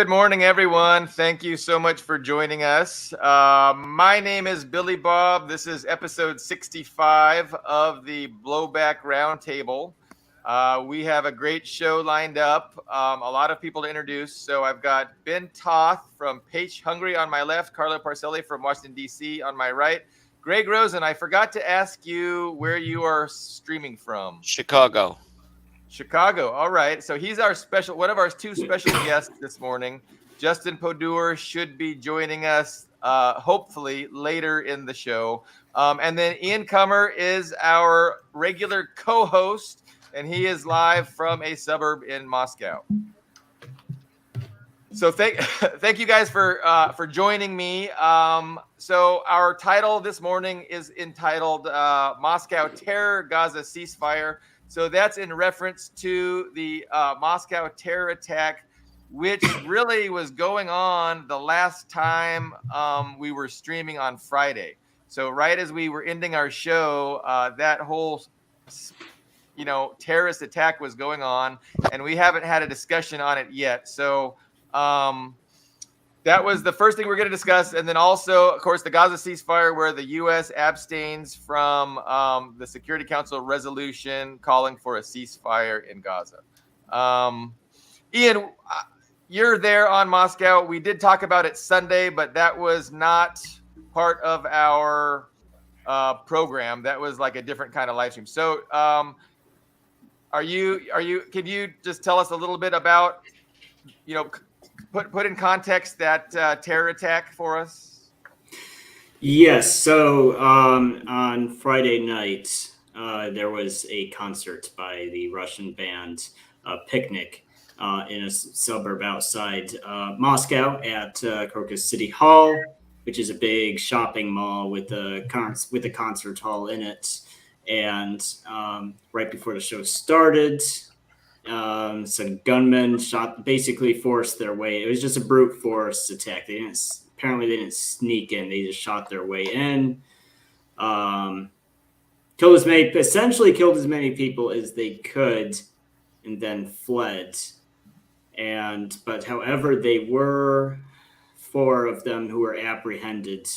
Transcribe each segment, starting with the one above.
Good morning, everyone. Thank you so much for joining us. My name is Billy Bob. This is episode 65 of the Blowback Roundtable. We have a great show lined up, a lot of people to introduce. So I've got Ben Toth from Page Hungary on my left, Carlo Parcelli from Washington, D.C. on my right. Greg Rosen, I forgot to ask you where you are streaming from. Chicago. All right. So he's one of our two special guests this morning. Justin Podur should be joining us hopefully later in the show. And then Ian Kummer is our regular co-host, and he is live from a suburb in Moscow. So thank you guys for joining me. So our title this morning is entitled Moscow Terror, Gaza Ceasefire. So that's in reference to the Moscow terror attack, which really was going on the last time we were streaming on Friday. So right as we were ending our show, that whole terrorist attack was going on, and we haven't had a discussion on it yet. So that was the first thing we're going to discuss. And then also, of course, the Gaza ceasefire, where the U.S. abstains from the Security Council resolution calling for a ceasefire in Gaza. Ian, you're there on Moscow. We did talk about it Sunday, but that was not part of our program. That was like a different kind of live stream. So can you just tell us a little bit about, put in context that terror attack for us? Yes. So on Friday night, there was a concert by the Russian band Picnic in a suburb outside Moscow at Crocus City Hall, which is a big shopping mall with a concert hall in it. And right before the show started, some gunmen basically forced their way. It was just a brute force attack. They didn't sneak in. They just shot their way in. Killed as many people as they could, and then fled. But however, they were 4 of them who were apprehended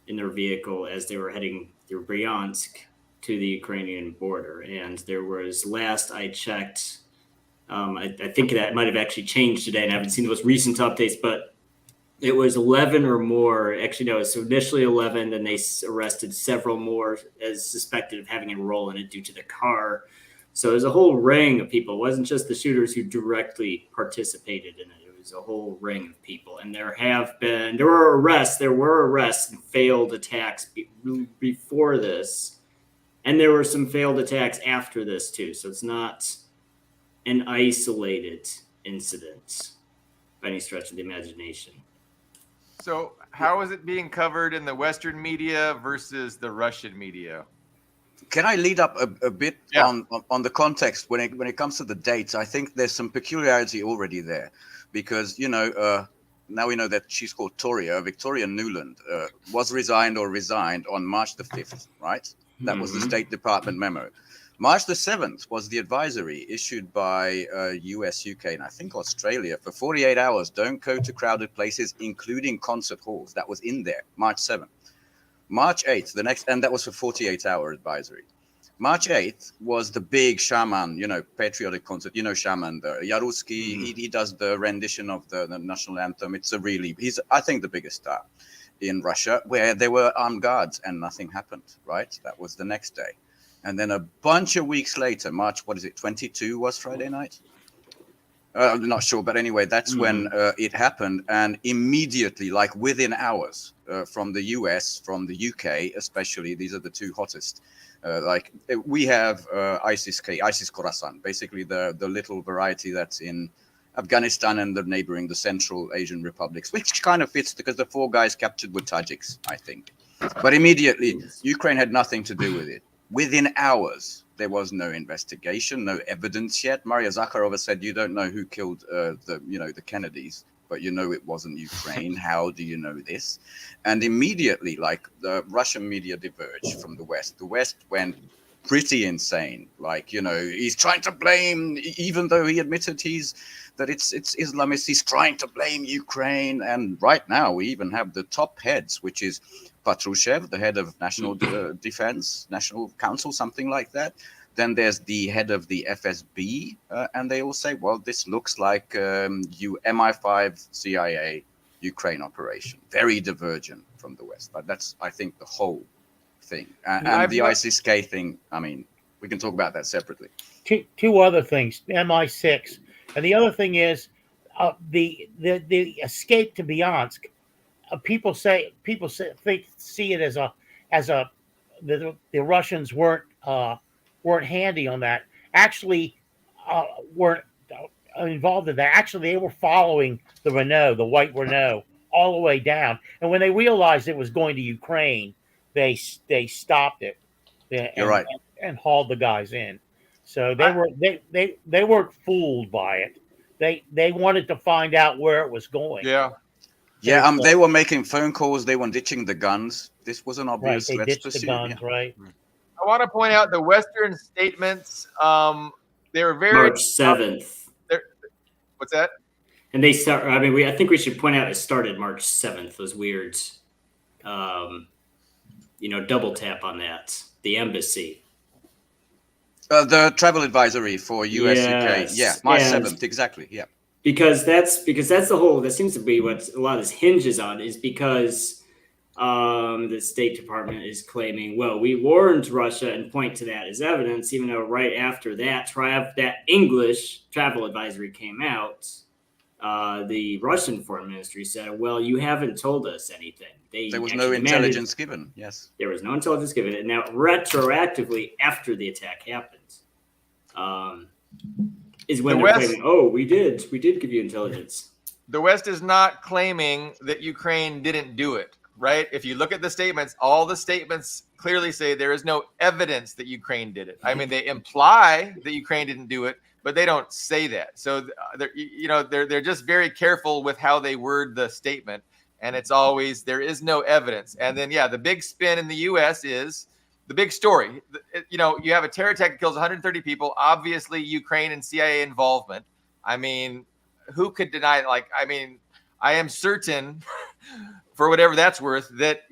in their vehicle as they were heading through Bryansk to the Ukrainian border. And there was, last I checked, I think that might have actually changed today, and I haven't seen those recent updates, but it was 11 or more. Actually, no, it was initially 11, then they arrested several more as suspected of having a role in it due to the car. So there's a whole ring of people. It wasn't just the shooters who directly participated in it. It was a whole ring of people. And there were arrests and failed attacks before this. And there were some failed attacks after this, too. So it's not an isolated incident by any stretch of the imagination. So how is it being covered in the Western media versus the Russian media? Can I lead up a bit on the context when it comes to the dates? I think there's some peculiarity already there because, now we know that she's called Victoria Nuland, was resigned on March the 5th, right? That was the State Department memo. March the 7th was the advisory issued by US, UK, and I think Australia for 48 hours. Don't go to crowded places, including concert halls. That was in there, March 7th. March 8th, and that was for 48-hour advisory. March 8th was the big Shaman, patriotic concert. Shaman, the Yaruski, he does the rendition of the national anthem. He's, I think, the biggest star in Russia, where there were armed guards and nothing happened, right? That was the next day. And then a bunch of weeks later, March, 22 was Friday night? I'm not sure, but anyway, that's when it happened. And immediately, like within hours, from the US, from the UK, especially, these are the two hottest. We have ISIS Khorasan, basically the little variety that's in Afghanistan and the Central Asian republics, which kind of fits because the 4 guys captured were Tajiks, I think. But immediately, Ukraine had nothing to do with it. Within hours, there was no investigation, no evidence yet. Maria Zakharova said, "You don't know who killed the Kennedys, but it wasn't Ukraine. How do you know this?" And immediately, like the Russian media diverged from the West. The West went pretty insane. Like, he's trying to blame, even though he admitted that it's Islamists, he's trying to blame Ukraine. And right now we even have the top heads, which is Patrushev, the head of National Defense, National Council, something like that. Then there's the head of the FSB, and they all say, well, this looks like MI5 CIA Ukraine operation. Very divergent from the West. But that's, I think, the whole thing. And the ISIS-K thing, I mean, we can talk about that separately. Two other things, MI6. And the other thing is the escape to Bryansk. People see it as the Russians weren't handy on that. Actually, weren't involved in that. Actually, they were following the Renault, the white Renault, all the way down. And when they realized it was going to Ukraine, they stopped it. You're right. And hauled the guys in. So they weren't fooled by it. They wanted to find out where it was going. Yeah. Yeah, they were making phone calls. They were ditching the guns. This was an obvious. Right, they ditched the guns, right? I want to point out the Western statements. They were very March 7th. What's that? And they start. I mean, I think we should point out it started March 7th. Those weird, double tap on that. The embassy. The travel advisory for US UK. Yeah, March 7th, exactly. Yeah. Because that's the whole. That seems to be what a lot of this hinges on, is because the State Department is claiming, well, we warned Russia and point to that as evidence, even though right after that English travel advisory came out, the Russian Foreign Ministry said, well, you haven't told us anything. There was no intelligence given. Yes. There was no intelligence given. And now retroactively after the attack happened, is when they're claiming, oh, we did give you intelligence. The West is not claiming that Ukraine didn't do it, right? If you look at the statements, all the statements clearly say there is no evidence that Ukraine did it. I mean, they imply that Ukraine didn't do it, but they don't say that. So they're just very careful with how they word the statement, and it's always there is no evidence. And then the big spin in the U.S. is the big story. You have a terror attack that kills 130 people. Obviously, Ukraine and CIA involvement. I mean, who could deny it? I am certain, for whatever that's worth, that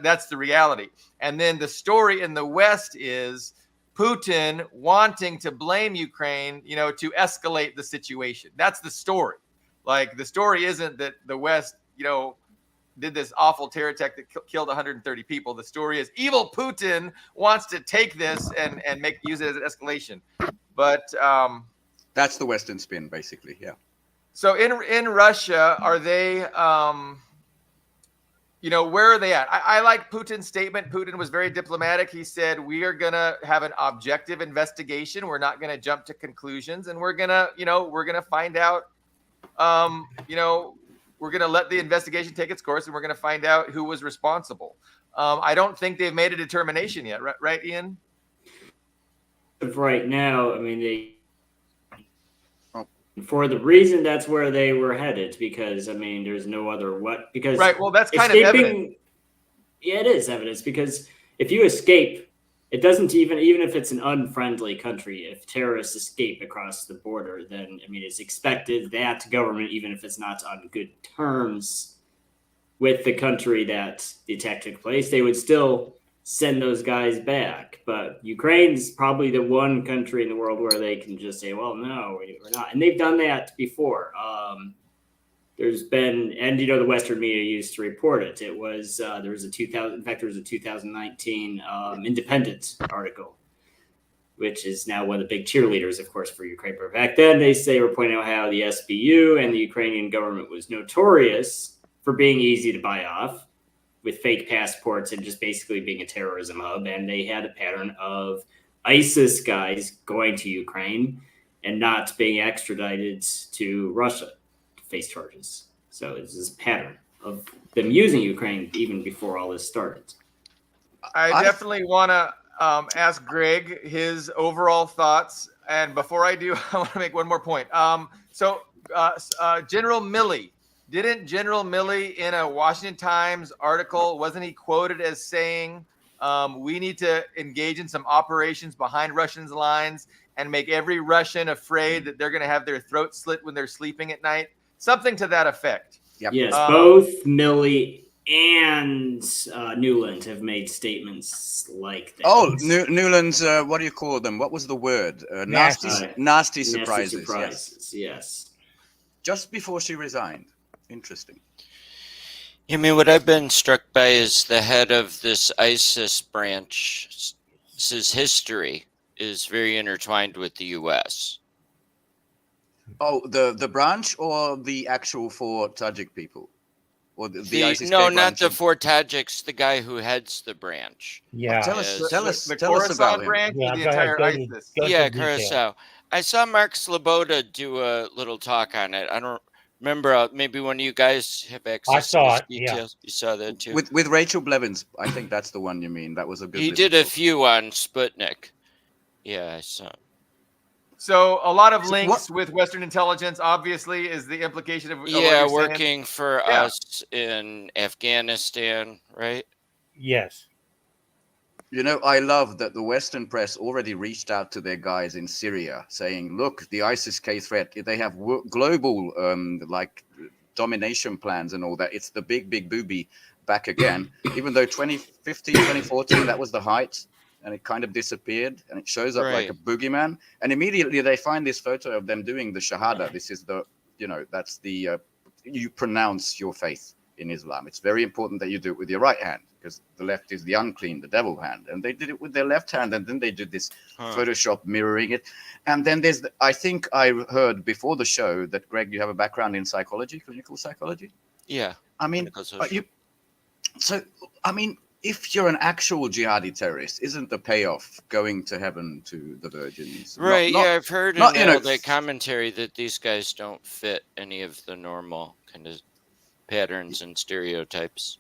that's the reality. And then the story in the West is Putin wanting to blame Ukraine, to escalate the situation. That's the story. Like, the story isn't that the West, did this awful terror attack that killed 130 people. The story is evil Putin wants to take this and use it as an escalation. But that's the Western spin, basically. Yeah. So in Russia, are they? Where are they at? I like Putin's statement. Putin was very diplomatic. He said, we are going to have an objective investigation. We're not going to jump to conclusions, and we're going to find out, we're going to let the investigation take its course, and we're going to find out who was responsible. I don't think they've made a determination yet. Right, Ian? Right now, I mean, for the reason that's where they were headed, because there's no other because right. Well, that's kind of evident. Yeah, it is evidence, because if you escape, it doesn't even if it's an unfriendly country, if terrorists escape across the border, then it's expected that government, even if it's not on good terms with the country that the attack took place, they would still send those guys back. But Ukraine's probably the one country in the world where they can just say, well, no, we're not. And they've done that before. There's been, and the Western media used to report it. It was there was a 2019 Independent article, which is now one of the big cheerleaders, of course, for Ukraine. But back then, they were pointing out how the SBU and the Ukrainian government was notorious for being easy to buy off, with fake passports and just basically being a terrorism hub. And they had a pattern of ISIS guys going to Ukraine and not being extradited to Russia to face charges. So it's this pattern of them using Ukraine even before all this started. I definitely want to ask Greg his overall thoughts. And before I do, I want to make one more point. General Milley, didn't General Milley in a Washington Times article, wasn't he quoted as saying We need to engage in some operations behind Russians' lines and make every Russian afraid that they're going to have their throat slit when they're sleeping at night. Something to that effect. Yep. Yes, both Milley and Newland have made statements like that. Oh, Newland's, what do you call them? What was the word? Nasty surprises. Yes. Just before she resigned. Interesting. I mean, what I've been struck by is the head of this ISIS branch. His history is very intertwined with the U.S. Oh, the branch or the actual four Tajik people? Or the ISIS no, not branch the four Tajiks, the guy who heads the branch. Yeah. Tell us The tell us about him. branch, Yeah, the go ahead, entire go ISIS. to Yeah, detail. Curacao. I saw Mark Sloboda do a little talk on it. I don't remember. Maybe one of you guys have access I saw to his it, yeah. details. You saw that too. With Rachel Blevins. I think that's the one you mean. That was a good He little did a talk. few on Sputnik. Yeah, I saw. So a lot of So links with Western intelligence, obviously, is the implication of what Yeah, you're saying. working for Yeah. us in Afghanistan, right? Yes. You know, I love that the Western press already reached out to their guys in Syria saying, look, the ISIS-K threat, they have global like domination plans and all that. It's the big booby back again. Even though 2015, 2014, that was the height, and it kind of disappeared, and it shows up like a boogeyman. And immediately they find this photo of them doing the Shahada. This is the, that's the, you pronounce your faith in Islam. It's very important that you do it with your right hand, because the left is the unclean, the devil hand. And they did it with their left hand, and then they did this Photoshop mirroring it. And then there's, I think I heard before the show that, Greg, you have a background in psychology, clinical psychology? Yeah. I mean, if you're an actual jihadi terrorist, isn't the payoff going to heaven to the virgins? Right, yeah, I've heard in all that commentary that these guys don't fit any of the normal kind of patterns and stereotypes.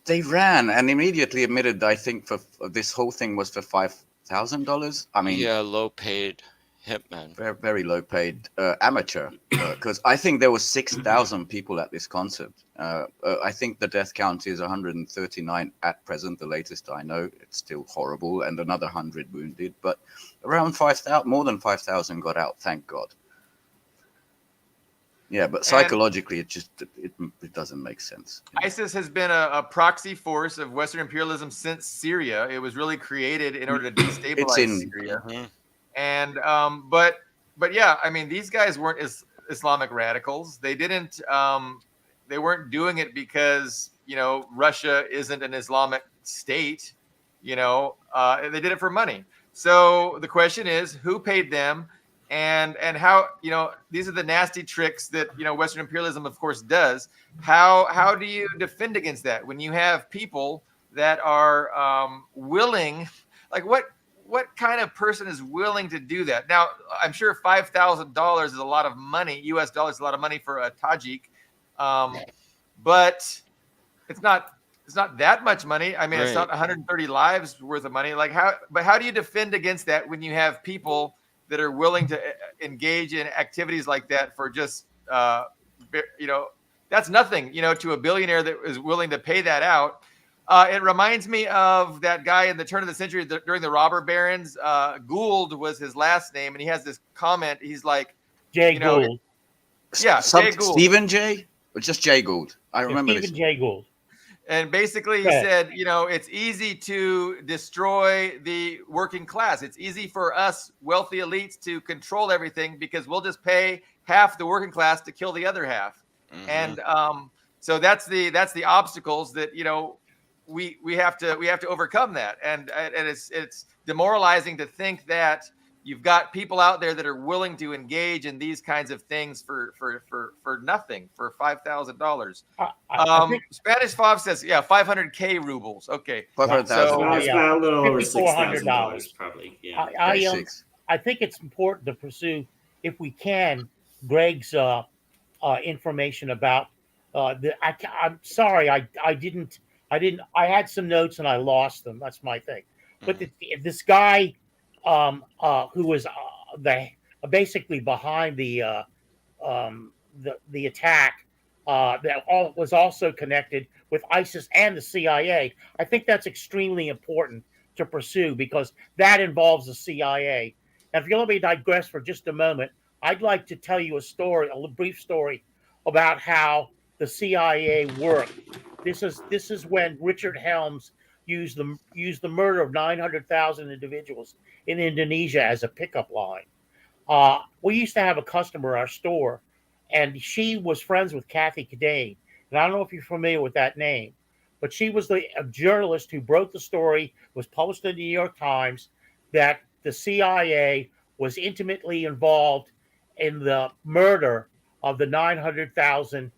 They ran and immediately admitted, I think, for this whole thing was for $5,000. I mean, yeah, low paid hitmen. Very, very low paid amateur, because I think there was 6,000 people at this concert. I think the death count is 139 at present, the latest I know. It's still horrible, and another 100 wounded, but around 5,000, more than 5,000 got out, thank God. Yeah, but psychologically, it doesn't make sense. ISIS has been a proxy force of Western imperialism since Syria. It was really created in order to destabilize Syria. Mm-hmm. And but yeah, I mean, these guys weren't Islamic radicals. They didn't they weren't doing it because Russia isn't an Islamic state. They did it for money. So the question is, who paid them? And how, these are the nasty tricks that, Western imperialism, of course, does. How do you defend against that when you have people that are willing, like what kind of person is willing to do that? Now, I'm sure $5,000 is a lot of money, US dollars is a lot of money for a Tajik, but it's not that much money. I mean, It's not 130 lives worth of money. But how do you defend against that when you have people that are willing to engage in activities like that for just, that's nothing, to a billionaire that is willing to pay that out. It reminds me of that guy in the turn of the century during the robber barons. Gould was his last name, and he has this comment. He's like, Jay Gould. Yeah, Jay Gould. Stephen Jay? Or just Jay Gould? I remember Stephen Jay Gould. And basically he said, it's easy to destroy the working class. It's easy for us wealthy elites to control everything because we'll just pay half the working class to kill the other half. Mm-hmm. And so that's the obstacles that, we have to overcome that. And it's demoralizing to think that you've got people out there that are willing to engage in these kinds of things for nothing, for $5,000. Spanish Fob says, 500K rubles. Okay, 500,000. So it's about a little over $6,000, probably. Yeah, I think it's important to pursue, if we can, Greg's information about I'm sorry, I had some notes and I lost them. That's my thing. But this guy who was basically behind the attack was also connected with ISIS and the CIA. I think that's extremely important to pursue because that involves the CIA. And if you let me digress for just a moment, I'd like to tell you a brief story about how the CIA worked. This is when Richard Helms used the murder of 900,000 individuals in Indonesia as a pickup line. We used to have a customer at our store, and she was friends with Kathy Kadane. And I don't know if you're familiar with that name, but she was a journalist who broke the story, was published in the New York Times, that the CIA was intimately involved in the murder of the 900,000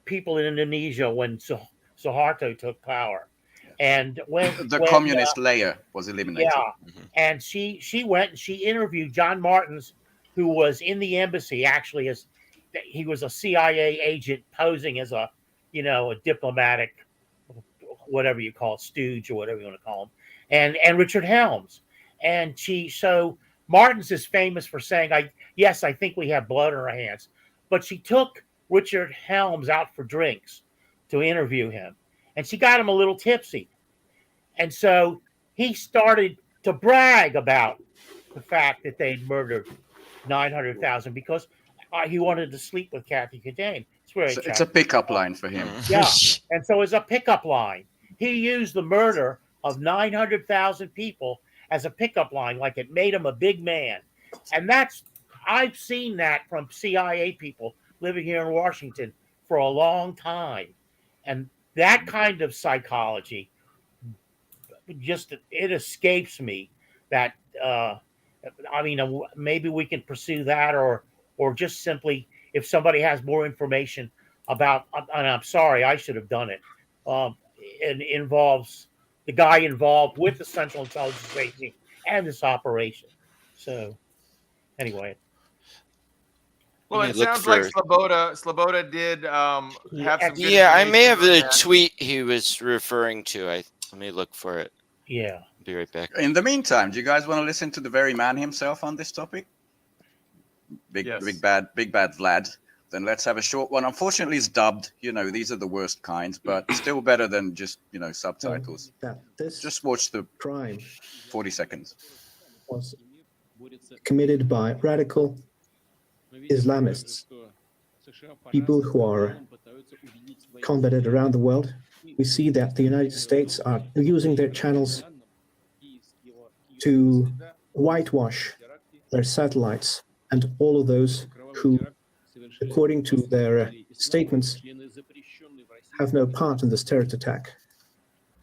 people in Indonesia when Suharto took power. And the communist layer was eliminated. Yeah, and she went and she interviewed John Martins, who was in the embassy actually as he was a CIA agent posing as a diplomatic, whatever you call it, stooge or whatever you want to call him, and Richard Helms. And so Martins is famous for saying, I think we have blood on our hands. But she took Richard Helms out for drinks to interview him. And she got him a little tipsy. And so he started to brag about the fact that they'd murdered 900,000 because he wanted to sleep with Kathy Kadane. It's a pickup line for him. Yeah. And so as a pickup line, he used the murder of 900,000 people as a pickup line, like it made him a big man. And I've seen that from CIA people living here in Washington for a long time. And that kind of psychology, it escapes me that, maybe we can pursue that or just simply, if somebody has more information about, and I'm sorry, I should have done it. It involves the guy involved with the Central Intelligence Agency and this operation. So, anyway. Well, it sounds like Sloboda did have some good Yeah, I may have the that. tweet he was referring to. Let me look for it. Yeah. I'll be right back. In the meantime, do you guys want to listen to the very man himself on this topic? Big bad Vlad. Then let's have a short one. Unfortunately, it's dubbed. These are the worst kinds, but still better than just subtitles. Just watch the crime 40 seconds. Was committed by radical Islamists, people who are combated around the world. We see that the United States are using their channels to whitewash their satellites and all of those who, according to their statements, have no part in this terrorist attack.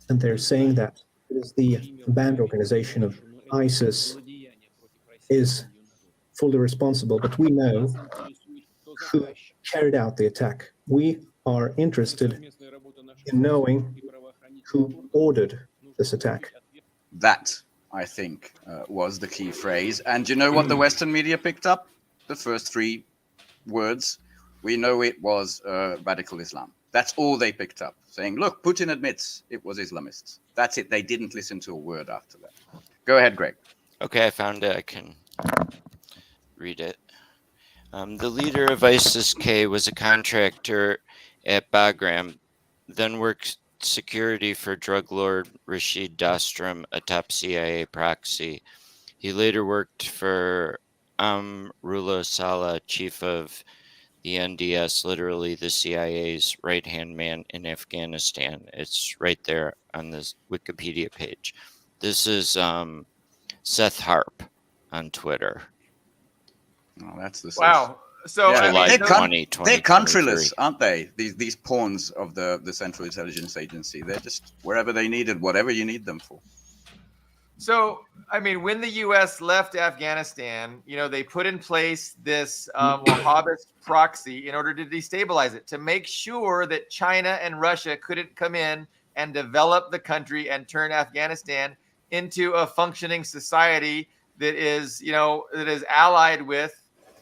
And they're saying that it is the banned organization of ISIS is fully responsible, but we know who carried out the attack. We are interested in knowing who ordered this attack. That, I think, was the key phrase. And you know what the Western media picked up? The first three words. We know it was radical Islam. That's all they picked up, saying, look, Putin admits it was Islamists. That's it. They didn't listen to a word after that. Go ahead, Greg. Okay, I found it. I can read it. The leader of ISIS-K was a contractor at Bagram, then worked security for drug lord Rashid Dostrum, a top CIA proxy. He later worked for Amrullah Saleh, chief of the NDS, literally the CIA's right-hand man in Afghanistan. It's right there on this Wikipedia page. This is Seth Harp on Twitter. Oh, that's the wow. So yeah, July they're countryless, aren't they? These pawns of the Central Intelligence Agency. They're just wherever they needed, whatever you need them for. So, when the U.S. left Afghanistan, they put in place this Wahhabist proxy in order to destabilize it, to make sure that China and Russia couldn't come in and develop the country and turn Afghanistan into a functioning society that is allied with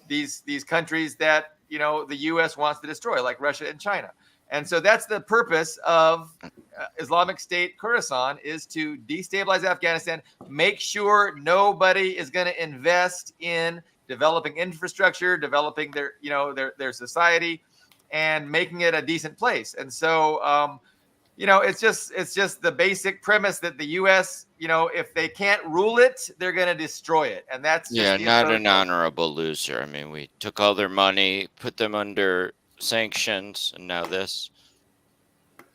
these countries that the U.S. wants to destroy, like Russia and China. And so that's the purpose of Islamic State Khorasan, is to destabilize Afghanistan, make sure nobody is going to invest in developing infrastructure, developing their society, and making it a decent place. And so, you know, it's just the basic premise that the U.S., you know, if they can't rule it, they're going to destroy it. And that's just the not approach. an honorable loser. I mean, we took all their money, put them under sanctions, and now this.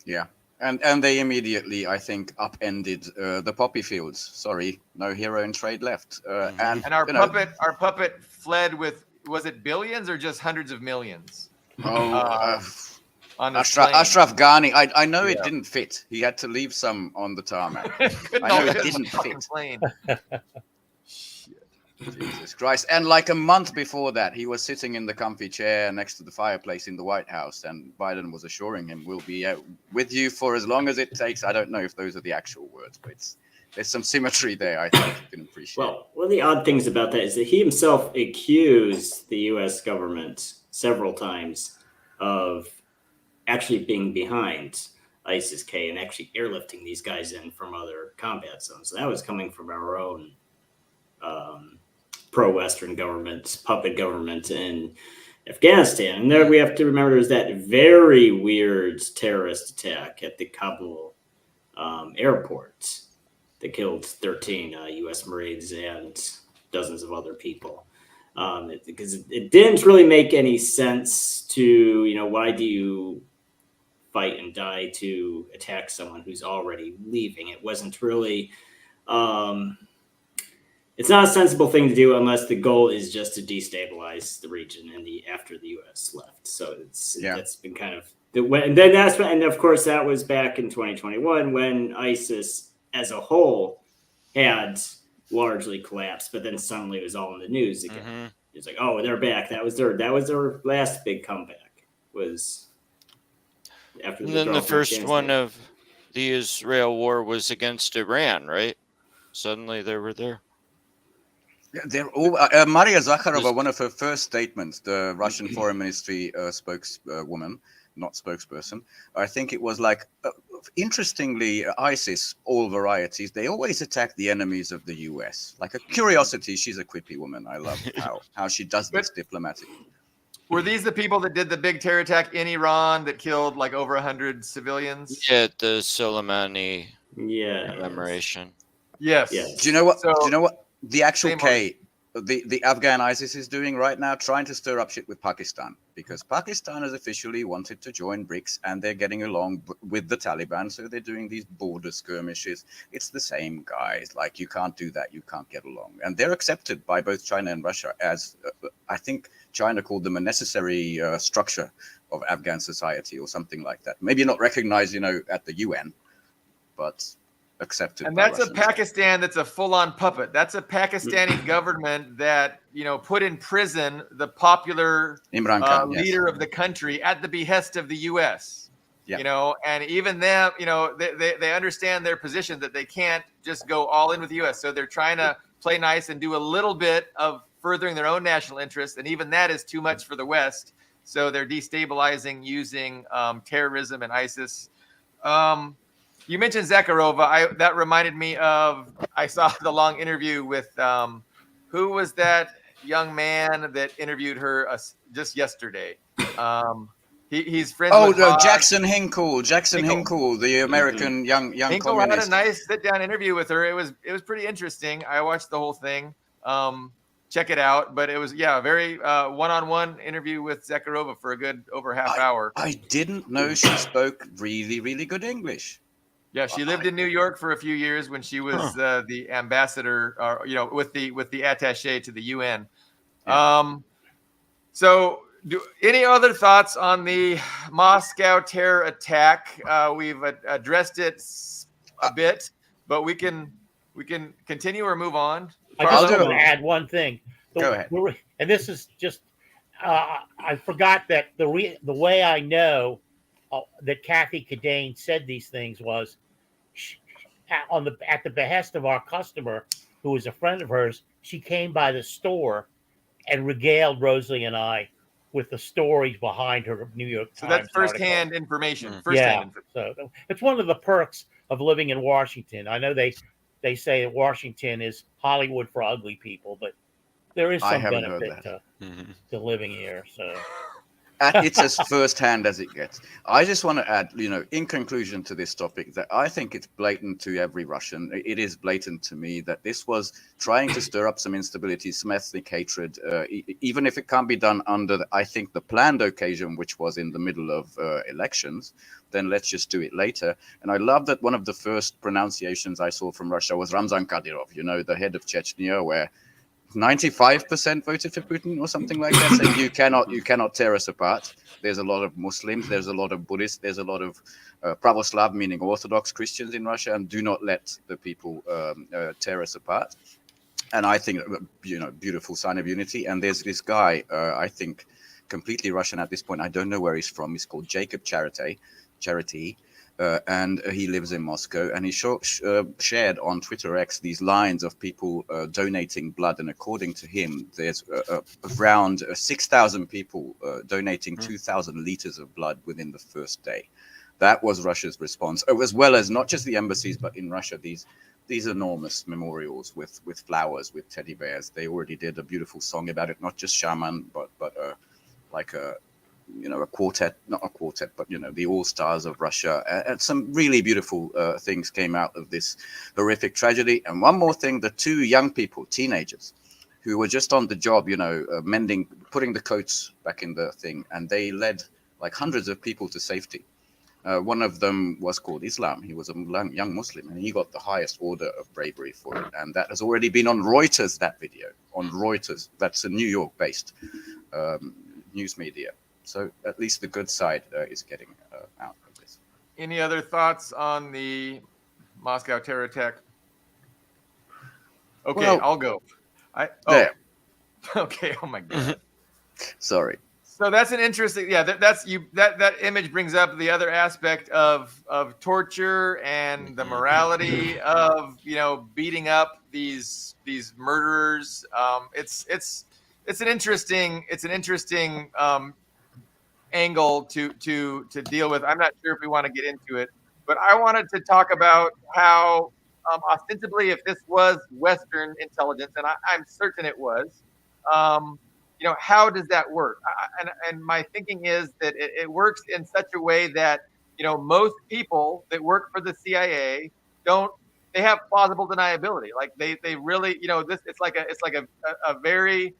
Yeah. And they immediately, I think, upended the poppy fields. Sorry, no hero in trade left. And our puppet fled with, was it billions or just hundreds of millions? On Ashraf Ghani, I know it didn't fit. He had to leave some on the tarmac. I know it didn't fit. Plane. Jesus Christ. And like a month before that, he was sitting in the comfy chair next to the fireplace in the White House, and Biden was assuring him, we'll be with you for as long as it takes. I don't know if those are the actual words, but there's some symmetry there, I think you can appreciate. Well, one of the odd things about that is that he himself accused the U.S. government several times of actually being behind ISIS-K and actually airlifting these guys in from other combat zones. So that was coming from our own pro-Western government, puppet government in Afghanistan. And there we have to remember there's that very weird terrorist attack at the Kabul airport that killed 13 U.S. Marines and dozens of other people. Because it didn't really make any sense to, you know, why do you fight and die to attack someone who's already leaving? It wasn't really... it's not a sensible thing to do unless the goal is just to destabilize the region after the U.S. left. So that's been kind of and of course that was back in 2021 when ISIS as a whole had largely collapsed, but then suddenly it was all in the news again. Mm-hmm. It's like, oh, they're back. That was their last big comeback. Was after and then the first one of the Israel war was against Iran, right? Suddenly they were there. They're all Maria Zakharova. One of her first statements, the Russian Foreign Ministry spokeswoman, not spokesperson. I think it was like, interestingly, ISIS, all varieties, they always attack the enemies of the U.S. Like a curiosity. She's a quippy woman. I love how she does this diplomatically. Were these the people that did the big terror attack in Iran that killed like over 100 civilians? Yeah, the Soleimani commemoration. Yes. Do you know what? The actual the Afghan ISIS is doing right now, trying to stir up shit with Pakistan, because Pakistan has officially wanted to join BRICS and they're getting along with the Taliban. So they're doing these border skirmishes. It's the same guys. Like, you can't do that. You can't get along. And they're accepted by both China and Russia as, I think China called them a necessary structure of Afghan society or something like that. Maybe not recognized, at the UN, but accepted. And that's a Pakistan that's a full-on puppet. That's a Pakistani government that, put in prison the popular Imran Khan, leader of the country at the behest of the U.S. Yeah. And even them, they understand their position that they can't just go all in with the U.S. So they're trying to play nice and do a little bit of furthering their own national interests. And even that is too much for the West. So they're destabilizing using terrorism and ISIS. You mentioned Zakharova. That reminded me of, I saw the long interview with, who was that young man that interviewed her just yesterday? He's friends with Jackson Hinkle. Hinkle, the American young Hinkle communist. Had a nice sit-down interview with her. It was pretty interesting. I watched the whole thing. Check it out. But it was, a very one-on-one interview with Zakharova for a good over half hour. I didn't know she spoke really, really good English. Yeah, she lived in New York for a few years when she was the ambassador, with the attaché to the UN. Yeah. So, any other thoughts on the Moscow terror attack? We've addressed it a bit, but we can continue or move on. I just want to add one thing. Go ahead. And this is just, I forgot that the way I know that Kathy Kadane said these things was at the behest of our customer, who was a friend of hers. She came by the store and regaled Rosalie and I with the stories behind her New York Times. So that's firsthand information. So it's one of the perks of living in Washington. I know they say that Washington is Hollywood for ugly people, but there is some benefit to living here. So It's as firsthand as it gets. I just want to add, in conclusion to this topic, that I think it's blatant to every Russian. It is blatant to me that this was trying to stir up some instability, some ethnic hatred, even if it can't be done under, I think, the planned occasion, which was in the middle of elections. Then let's just do it later. And I love that one of the first pronunciations I saw from Russia was Ramzan Kadyrov, the head of Chechnya, where 95% voted for Putin or something like that, saying you cannot tear us apart. There's a lot of Muslims, there's a lot of Buddhists, there's a lot of Pravoslav, meaning Orthodox Christians in Russia, and do not let the people tear us apart. And I think, beautiful sign of unity. And there's this guy, I think, completely Russian at this point. I don't know where he's from. He's called Jacob Charity. And he lives in Moscow, and he shared on Twitter X these lines of people donating blood, and according to him, there's around 6,000 people donating 2,000 liters of blood within the first day. That was Russia's response, as well as not just the embassies, but in Russia, these enormous memorials with flowers, with teddy bears. They already did a beautiful song about it, not just shaman, but like a quartet, not a quartet, but, the all-stars of Russia. And some really beautiful things came out of this horrific tragedy. And one more thing, the two young people, teenagers, who were just on the job, mending, putting the coats back in the thing, and they led like hundreds of people to safety. One of them was called Islam. He was a young Muslim, and he got the highest order of bravery for it. And that has already been on Reuters, that video, on Reuters. That's a New York-based news media. So at least the good side is getting out of this. Any other thoughts on the Moscow terror attack? Okay, well, I'll go. There. Okay. Oh my God. Sorry. So that's an interesting. Yeah, that image brings up the other aspect of torture and the morality of beating up these murderers. It's an interesting angle to deal with. I'm not sure if we want to get into it, but I wanted to talk about how ostensibly, if this was Western intelligence, and I'm certain it was, how does that work? And my thinking is that it works in such a way that most people that work for the CIA they have plausible deniability. Like they really it's like a very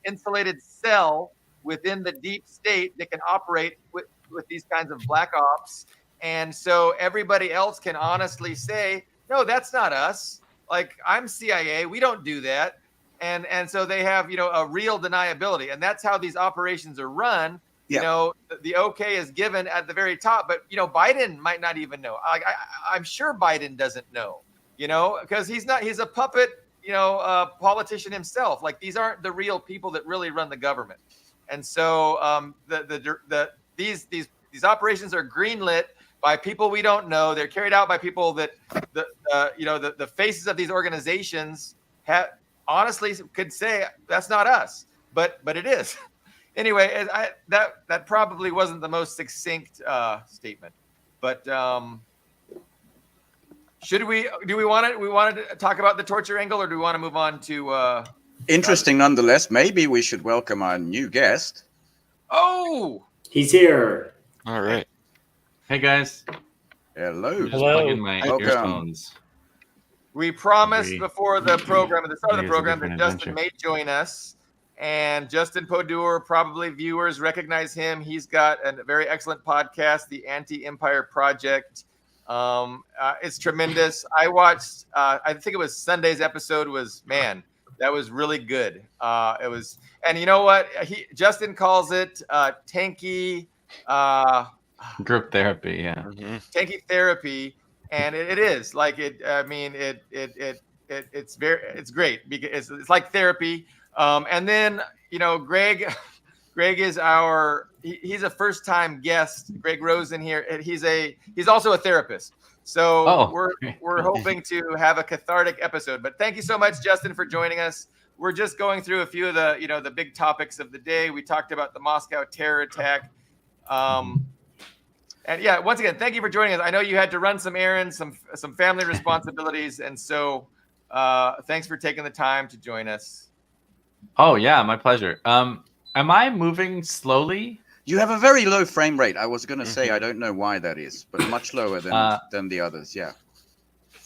insulated cell within the deep state that can operate with these kinds of black ops. And so everybody else can honestly say, no, that's not us. Like, I'm CIA. We don't do that. And so they have, a real deniability. And that's how these operations are run. Yeah. The okay is given at the very top, but, Biden might not even know. I'm sure Biden doesn't know, because he's a puppet, politician himself. Like, these aren't the real people that really run the government. And so these operations are greenlit by people we don't know. They're carried out by people that the faces of these organizations honestly could say that's not us, but it is. Anyway, that probably wasn't the most succinct statement, but do we want to talk about the torture angle, or do we want to move on to? Interesting nonetheless. Maybe we should welcome our new guest. Oh, he's here. All right. Hey guys. Hello. Just plug in my earphones. We promised before the program, at the start of the program, that Justin may join us. And Justin Podur, probably viewers recognize him. He's got a very excellent podcast, The Anti-Empire Project. It's tremendous. I watched, I think it was Sunday's episode that was really good. It was, and you know what? Justin calls it tanky group therapy. Yeah, tanky therapy, and it is like it. I mean, it's great because it's like therapy. And then Greg is he's a first time guest. Greg Rosen here. He's also a therapist. So we're hoping to have a cathartic episode. But thank you so much, Justin, for joining us. We're just going through a few of the the big topics of the day. We talked about the Moscow terror attack. And yeah, once again, thank you for joining us. I know you had to run some errands, some family responsibilities, and so thanks for taking the time to join us. Oh yeah, my pleasure. Am I moving slowly? You have a very low frame rate. I was going to say I don't know why that is, but much lower than the others. Yeah.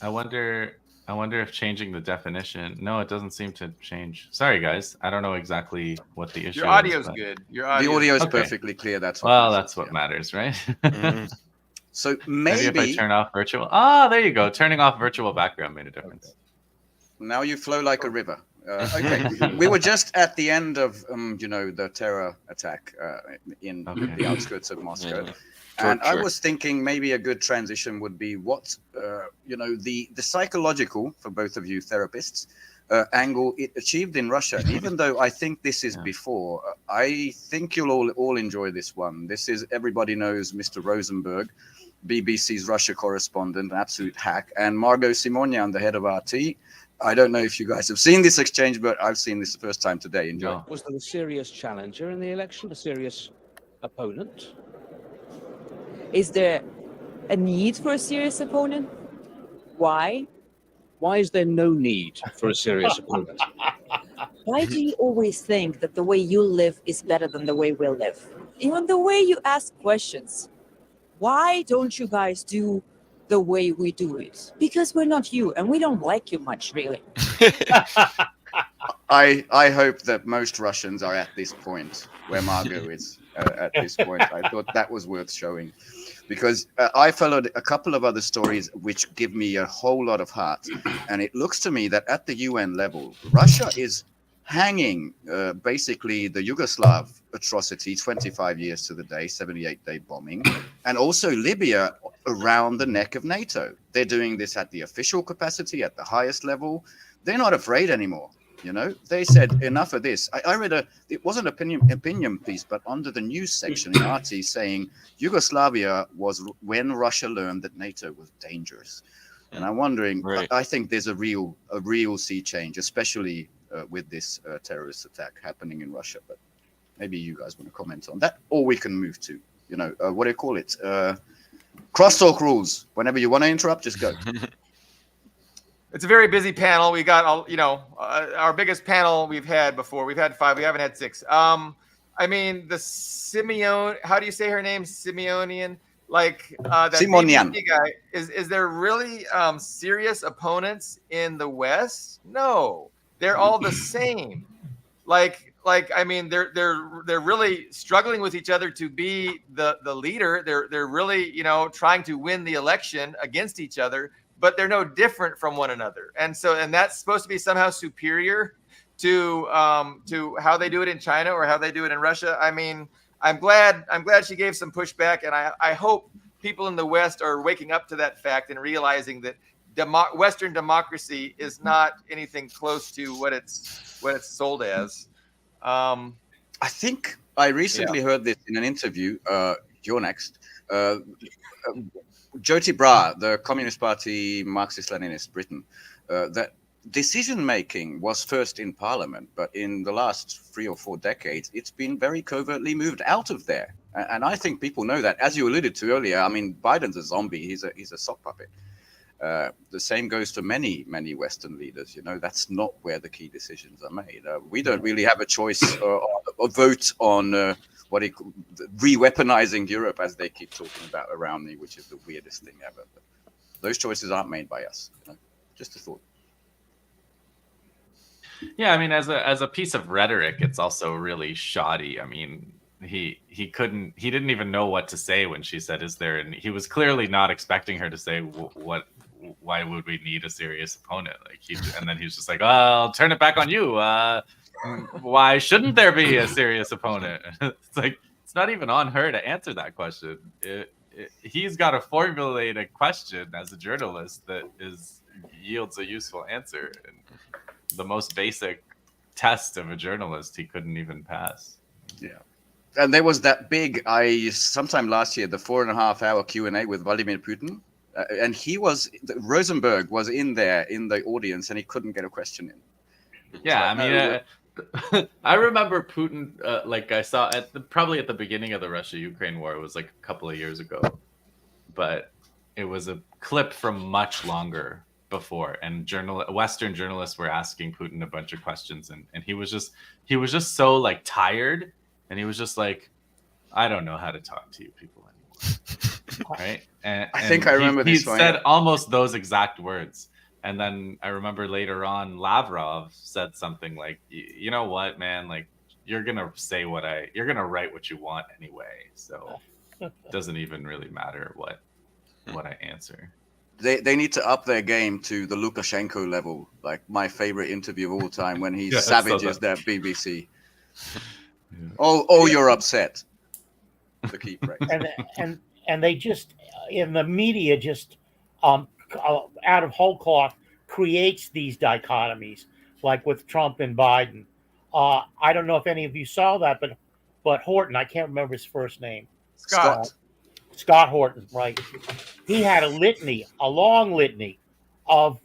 I wonder if changing the definition. No, it doesn't seem to change. Sorry, guys. I don't know exactly what the issue Your audio's is. good. Your The audio is Okay. perfectly clear. That's what Well, matters, that's what yeah. matters, right? Mhm. So Maybe if I maybe turn off virtual. Ah, there you go. Turning off virtual background made a difference. now you flow like a river. Okay, we were just at the end of the terror attack in the outskirts of Moscow. Yeah. And I Torture. was thinking maybe a good transition would be what the psychological, for both of you therapists, angle it achieved in Russia. And even though I think this is before, I think you'll all enjoy this one. This is, everybody knows Mr. Rosenberg, BBC's Russia correspondent, an absolute hack, and Margot Simonian, the head of RT. I don't know if you guys have seen this exchange, but I've seen this the first time today. Enjoy. No. Was there a serious challenger in the election, a serious opponent? Is there a need for a serious opponent? Why? Why is there no need for a serious opponent? Why do you always think that the way you live is better than the way we live? Even the way you ask questions. Why don't you guys do the way we do it? Because we're not you, and we don't like you much, really. I hope that most Russians are at this point where Margot is at this point. I thought that was worth showing, because I followed a couple of other stories which give me a whole lot of heart. And it looks to me that at the UN level, Russia is hanging basically the Yugoslav atrocity, 25 years to the day, 78-day bombing, and also Libya around the neck of NATO. They're doing this at the official capacity, at the highest level. They're not afraid anymore. They said enough of this. I read it wasn't an opinion piece, but under the news section in RT saying Yugoslavia was when Russia learned that NATO was dangerous. And I'm wondering, Right. I think there's a real sea change, especially with this terrorist attack happening in Russia. But maybe you guys want to comment on that, or we can move to, what do you call it? Crosstalk rules. Whenever you want to interrupt, just go. It's a very busy panel. We got our biggest panel we've had before. We've had 5. We haven't had 6. I mean, the Simeon. How do you say her name? Simeonian. Like that Simonian. BBC guy. Is there really serious opponents in the West? No, they're all the same. Like I mean, they're really struggling with each other to be the leader. They're really trying to win the election against each other. But they're no different from one another, and that's supposed to be somehow superior to how they do it in China or how they do it in Russia. I mean, I'm glad she gave some pushback, and I hope people in the West are waking up to that fact and realizing that Western democracy is not anything close to what it's sold as. I think I recently heard this in an interview. You're next. Jyoti Bra, the Communist Party, Marxist-Leninist Britain, that decision-making was first in Parliament, but in the last 3 or 4 decades, it's been very covertly moved out of there. And I think people know that. As you alluded to earlier, I mean, Biden's a zombie. He's a sock puppet. The same goes to many, many Western leaders. That's not where the key decisions are made. We don't really have a choice or a vote on re-weaponizing Europe, as they keep talking about around me, which is the weirdest thing ever. But those choices aren't made by us. Just a thought. Yeah, I mean, as a piece of rhetoric, it's also really shoddy. I mean, he didn't even know what to say when she said, "Is there?" And he was clearly not expecting her to say why would we need a serious opponent? And then he was just like, "I'll turn it back on you. Why shouldn't there be a serious opponent?" It's like, it's not even on her to answer that question. He's got to formulate a question as a journalist that yields a useful answer. And the most basic test of a journalist, he couldn't even pass. Yeah. And there was that big, sometime last year, the 4.5-hour Q&A with Vladimir Putin. And Rosenberg was in there in the audience, and he couldn't get a question in. Yeah, I mean, I remember Putin, I saw probably at the beginning of the Russia-Ukraine war. It was a couple of years ago, but it was a clip from much longer before, and Western journalists were asking Putin a bunch of questions, and he was just so like tired, and he was just like, I don't know how to talk to you people anymore, right? And I think I remember he this one. said almost those exact words. And then I remember later on, Lavrov said something like, "You know what, man? Like, you're gonna write what you want anyway, so it doesn't even really matter what I answer." They need to up their game to the Lukashenko level, like my favorite interview of all time when he Yeah, savages so that BBC. Yeah. Oh, you're upset. The key phrase. And they just in the media just out of whole cloth creates these dichotomies, like with Trump and Biden. I don't know if any of you saw that, but Horton, I can't remember his first name. Scott Horton, right? He had a long litany of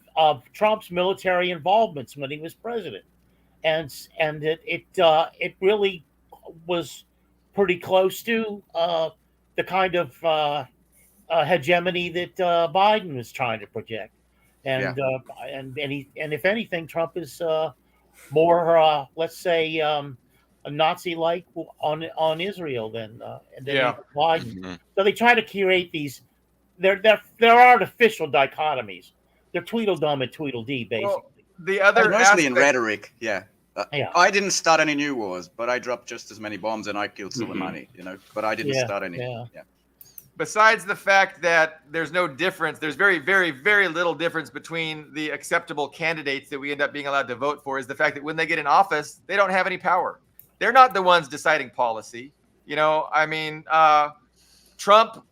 Trump's military involvements when he was president, and it really was pretty close to the kind of hegemony that Biden was trying to project, and if anything, Trump is more, let's say, a Nazi-like on Israel than even Biden. Mm-hmm. So they try to create these. They're artificial dichotomies. They're Tweedledum and Tweedledee, basically. Well, the other mostly in aspect- rhetoric, yeah. Yeah. I didn't start any new wars, but I dropped just as many bombs and I killed Soleimani, but I didn't start any. Yeah. Besides the fact that there's no difference, there's very, very, very little difference between the acceptable candidates that we end up being allowed to vote for, is the fact that when they get in office, they don't have any power. They're not the ones deciding policy. Trump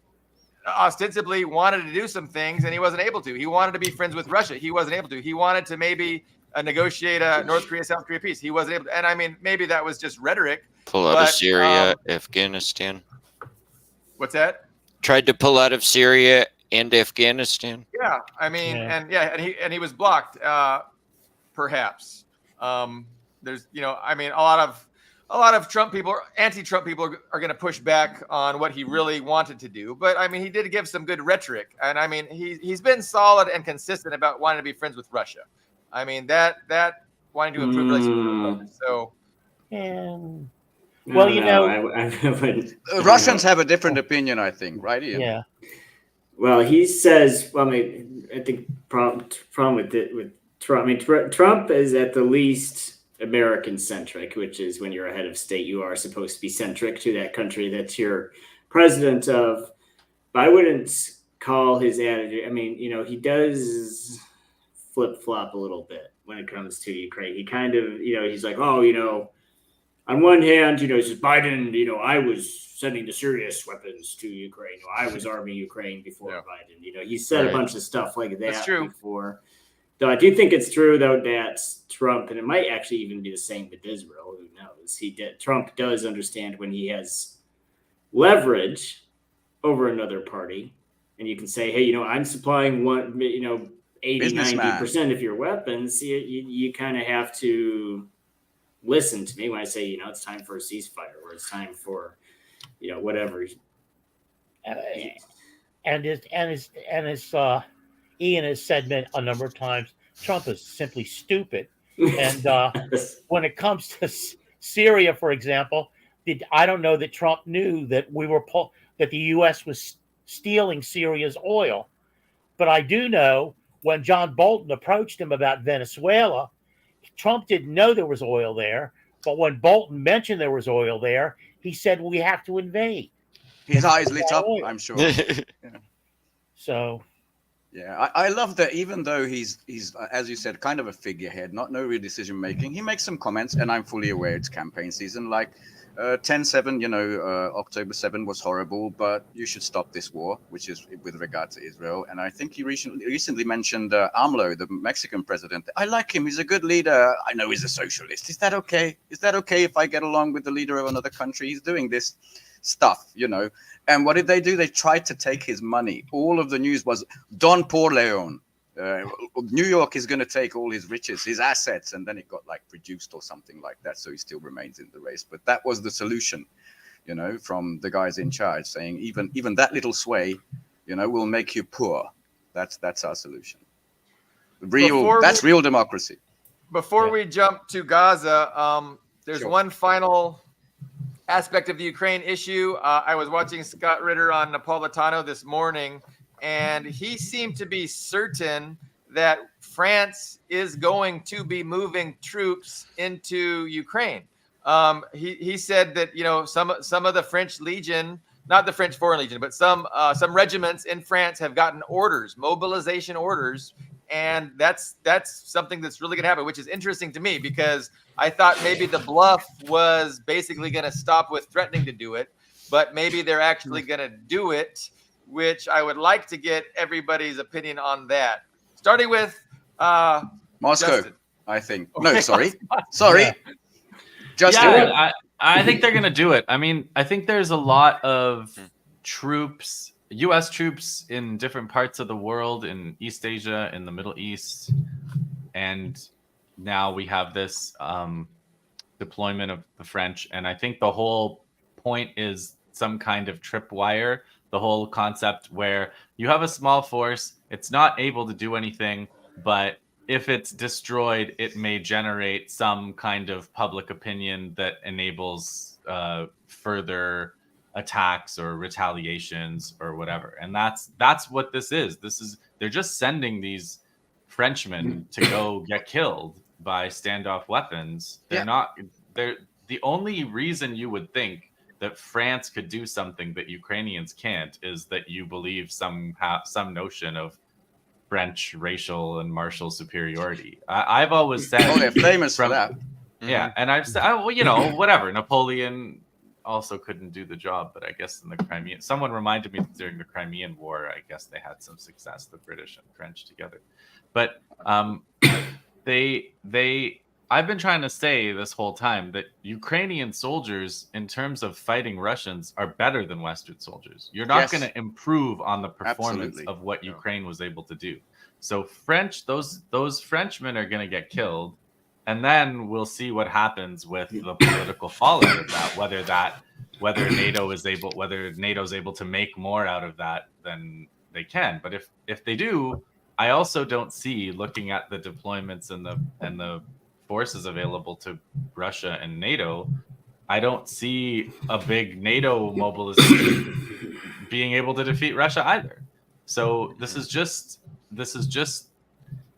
ostensibly wanted to do some things and he wasn't able to. He wanted to be friends with Russia. He wasn't able to. He wanted to maybe negotiate a North Korea, South Korea peace. He wasn't able to. And maybe that was just rhetoric. Pull out of Syria, Afghanistan. What's that? Tried to pull out of Syria and Afghanistan. Yeah, and he was blocked, perhaps. There's, a lot of Trump people, anti-Trump people, are going to push back on what he really wanted to do. But he did give some good rhetoric, and he's been solid and consistent about wanting to be friends with Russia. That wanting to improve relations with Russia. So, Russians have a different opinion, I think, right? Ian? Yeah. Well, he says. Well, I think problem with Trump. Trump is at the least American centric, which is when you're a head of state, you are supposed to be centric to that country that you're president of. But I wouldn't call his attitude. He does flip flop a little bit when it comes to Ukraine. He kind of, he's like, on one hand, he says Biden, I was sending the serious weapons to Ukraine. I was arming Ukraine before Biden. He said a bunch of stuff like that before. Though I do think it's true, though, that Trump, and it might actually even be the same with Israel, who knows? Trump does understand when he has leverage over another party, and you can say, hey, I'm supplying 80, 90% of your weapons. You kind of have to listen to me when I say, it's time for a ceasefire, or it's time for, whatever. Ian has said a number of times, Trump is simply stupid. And when it comes to Syria, for example, I don't know that Trump knew that that the U.S. was stealing Syria's oil. But I do know when John Bolton approached him about Venezuela, Trump didn't know there was oil there. But when Bolton mentioned there was oil there, he said, we have to invade. His eyes lit up, I'm sure. So... Yeah, I love that. Even though he's as you said, kind of a figurehead, no real decision making, he makes some comments, and I'm fully aware it's campaign season. Like 10/7, October 7 was horrible, but you should stop this war, which is with regard to Israel. And I think he recently mentioned AMLO, the Mexican president. I like him; he's a good leader. I know he's a socialist. Is that okay? Is that okay if I get along with the leader of another country? He's doing this stuff, And what did they do? They tried to take his money. All of the news was Don Corleone. New York is going to take all his riches, his assets, and then it got reduced or something like that. So he still remains in the race. But that was the solution, from the guys in charge, saying even that little sway, will make you poor. That's our solution. That's real democracy. Before we jump to Gaza, there's Sure. one final aspect of the Ukraine issue. I was watching Scott Ritter on Napolitano this morning, and he seemed to be certain that France is going to be moving troops into Ukraine. He said that some of the French Legion, not the French Foreign Legion, but some regiments in France have gotten orders, mobilization orders, and that's something that's really going to happen, which is interesting to me because I thought maybe the bluff was basically going to stop with threatening to do it, but maybe they're actually going to do it, which I would like to get everybody's opinion on that. Starting with Moscow, Justin. I think. Okay, No, sorry. Yeah. Justin. Yeah, I think they're going to do it. I mean, I think there's a lot of troops, U.S. troops in different parts of the world, in East Asia, in the Middle East, and now we have this deployment of the French. And I think the whole point is some kind of tripwire, the whole concept where you have a small force, it's not able to do anything, but if it's destroyed, it may generate some kind of public opinion that enables further attacks or retaliations or whatever. And that's what this is. They're just sending these Frenchmen to go get killed by standoff weapons. They're the only reason you would think that France could do something that Ukrainians can't is that you believe some notion of French racial and martial superiority. I've always said, they're famous for that. Yeah, and I've said, well, whatever. Napoleon also couldn't do the job, but I guess in the Crimean, someone reminded me that during the Crimean War, I guess they had some success, the British and French together. But I've been trying to say this whole time that Ukrainian soldiers, in terms of fighting Russians, are better than Western soldiers. You're not going to improve on the performance of what Ukraine was able to do. So those Frenchmen are going to get killed, and then we'll see what happens with the political fallout of that. Whether NATO's able to make more out of that than they can. But if they do, I also don't see, looking at the deployments and the forces available to Russia and NATO, I don't see a big NATO mobilization being able to defeat Russia either. So this is just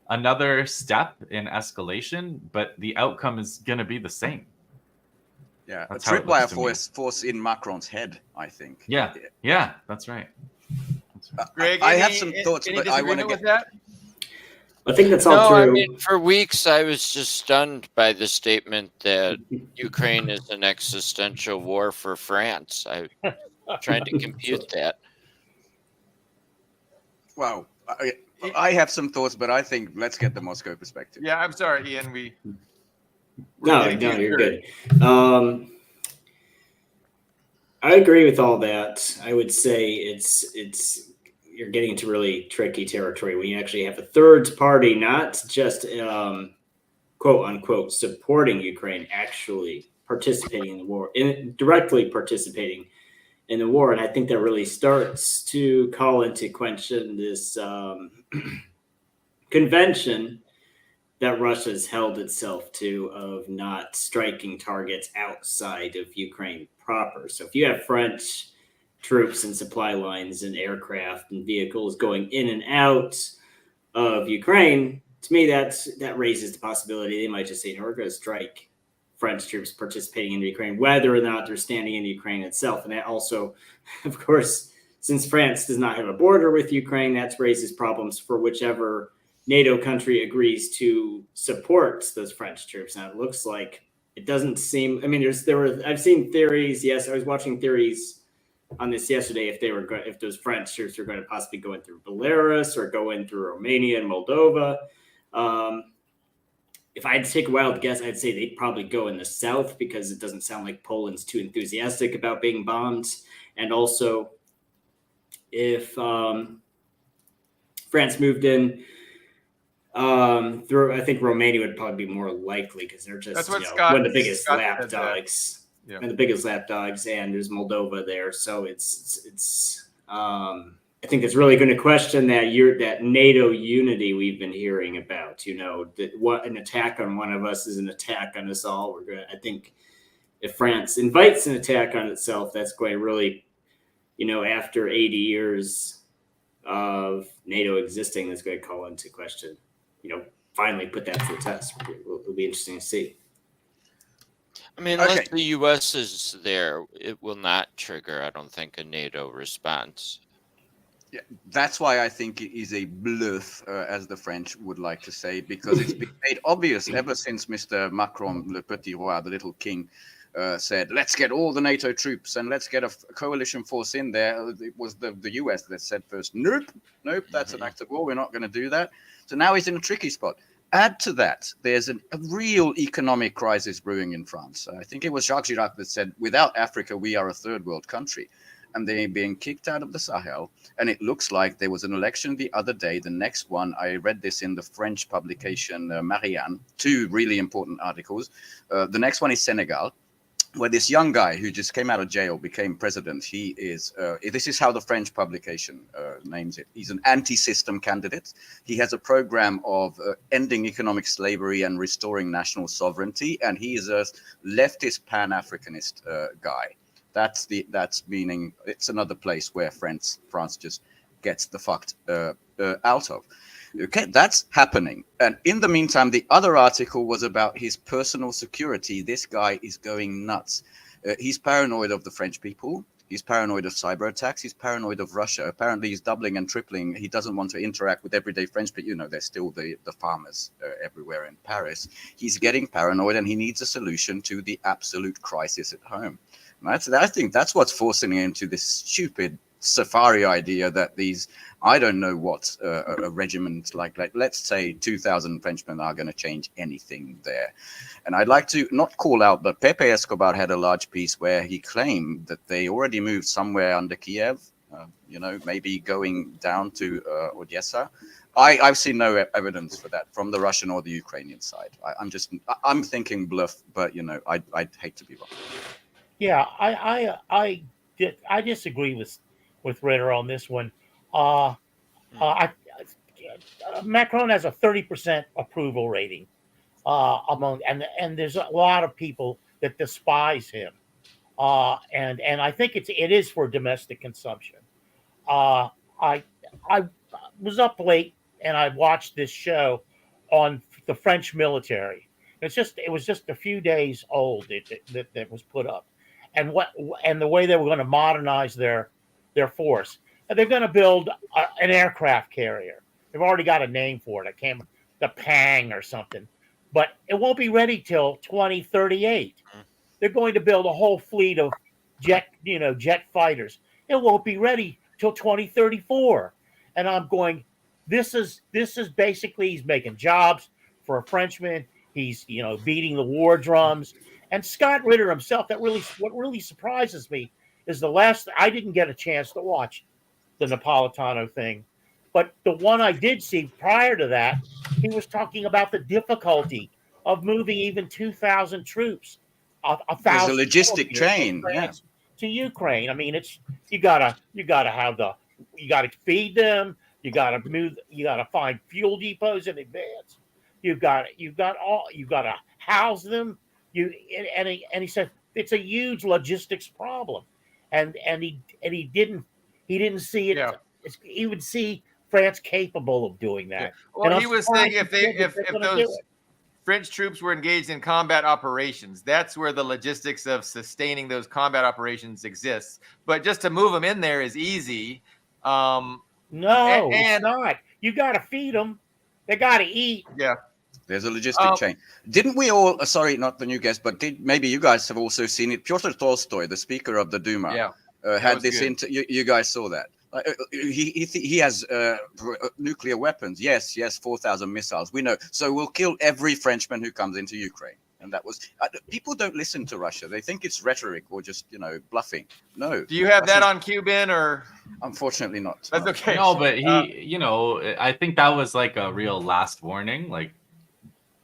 another step in escalation, but the outcome is going to be the same. Yeah, That's a tripwire force in Macron's head, I think. Yeah, that's right. Greg, I have some thoughts, but I want to get that. I think that's all true. I mean, for weeks, I was just stunned by the statement that Ukraine is an existential war for France. I tried to compute that. Wow. I have some thoughts, but I think let's get the Moscow perspective. Yeah, I'm sorry, Ian. No, you're good. I agree with all that. I would say it's you're getting into really tricky territory when you actually have a third party, not just quote unquote supporting Ukraine, actually participating in the war, directly participating in the war. And I think that really starts to call into question this convention that Russia's held itself to of not striking targets outside of Ukraine proper. So if you have French troops and supply lines and aircraft and vehicles going in and out of Ukraine, to me, that raises the possibility they might just say, no, we're going to strike French troops participating in Ukraine, whether or not they're standing in Ukraine itself. And that also, of course, since France does not have a border with Ukraine, that raises problems for whichever NATO country agrees to support those French troops. Now, it looks like it doesn't seem, I mean, I've seen theories. Yes, I was watching theories on this yesterday, if those French troops are going to possibly go in through Belarus or go in through Romania and Moldova. If I had to take a wild guess, I'd say they'd probably go in the south because it doesn't sound like Poland's too enthusiastic about being bombed. And also, if France moved in through, I think Romania would probably be more likely because they're just one of the biggest lapdogs. Yeah. And the biggest lapdogs, and there's Moldova there, so it's I think it's really going to question that NATO unity we've been hearing about. That what an attack on one of us is an attack on us all. I think if France invites an attack on itself, that's going to really, after 80 years of NATO existing, that's going to call into question. Finally put that to the test. It'll be interesting to see. I mean, unless the U.S. is there, it will not trigger, I don't think, a NATO response. Yeah, that's why I think it is a bluff, as the French would like to say, because it's been made obvious ever since Mr. Macron, le petit roi, the little king, said, let's get all the NATO troops and let's get a coalition force in there. It was the US that said first, nope, that's an act of war. We're not going to do that. So now he's in a tricky spot. Add to that, there's a real economic crisis brewing in France. I think it was Jacques Chirac that said, without Africa, we are a third world country. And they're being kicked out of the Sahel. And it looks like there was an election the other day. The next one, I read this in the French publication, Marianne, 2 really important articles. The next one is Senegal, where this young guy who just came out of jail became president. He is, this is how the French publication names it. He's an anti-system candidate. He has a program of ending economic slavery and restoring national sovereignty. And he is a leftist Pan-Africanist guy. That's meaning it's another place where France just gets the fucked out of. Okay, that's happening. And in the meantime, the other article was about his personal security. This guy is going nuts. He's paranoid of the French people. He's paranoid of cyber attacks. He's paranoid of Russia. Apparently, he's doubling and tripling. He doesn't want to interact with everyday French people. There's still the farmers everywhere in Paris. He's getting paranoid, and he needs a solution to the absolute crisis at home. I think that's what's forcing him into this stupid safari idea that these, I don't know what, a regiment like let's say 2,000 Frenchmen are going to change anything there. And I'd like to not call out, but Pepe Escobar had a large piece where he claimed that they already moved somewhere under Kiev, maybe going down to Odessa. I've seen no evidence for that from the Russian or the Ukrainian side. I'm thinking bluff, but I'd hate to be wrong. Yeah, I disagree with Ritter on this one. Macron has a 30% approval rating among, and there's a lot of people that despise him, and I think it is for domestic consumption. I was up late and I watched this show on the French military. It was just a few days old that was put up. And the way they were going to modernize their force. And they're going to build an aircraft carrier. They've already got a name for it. The Pang or something. But it won't be ready till 2038. They're going to build a whole fleet of jet fighters. It won't be ready till 2034. And I'm going, this is basically, he's making jobs for a Frenchman. He's beating the war drums. And Scott Ritter himself, what really surprises me is I didn't get a chance to watch the Napolitano thing, but the one I did see prior to that, he was talking about the difficulty of moving even 2,000 troops, 1,000. There's a logistic chain, to Ukraine. I mean, you gotta feed them, you gotta find fuel depots in advance. You've got to house them. And he said it's a huge logistics problem, and he didn't see it. Yeah. He would see France capable of doing that. Yeah. Well, he was saying if those French troops were engaged in combat operations, that's where the logistics of sustaining those combat operations exists. But just to move them in there is easy. No, it's not. You got to feed them. They got to eat. Yeah. There's a logistic chain. Didn't we all, sorry, not the new guest, but maybe you guys have also seen it. Pyotr Tolstoy, the speaker of the Duma, had this you guys saw that. He has nuclear weapons. Yes, 4,000 missiles. We know. So we'll kill every Frenchman who comes into Ukraine. And that was, people don't listen to Russia. They think it's rhetoric or just, bluffing. No. Do you have that on Cuban or? Unfortunately not. That's okay. No, but I think that was like a real last warning. Like,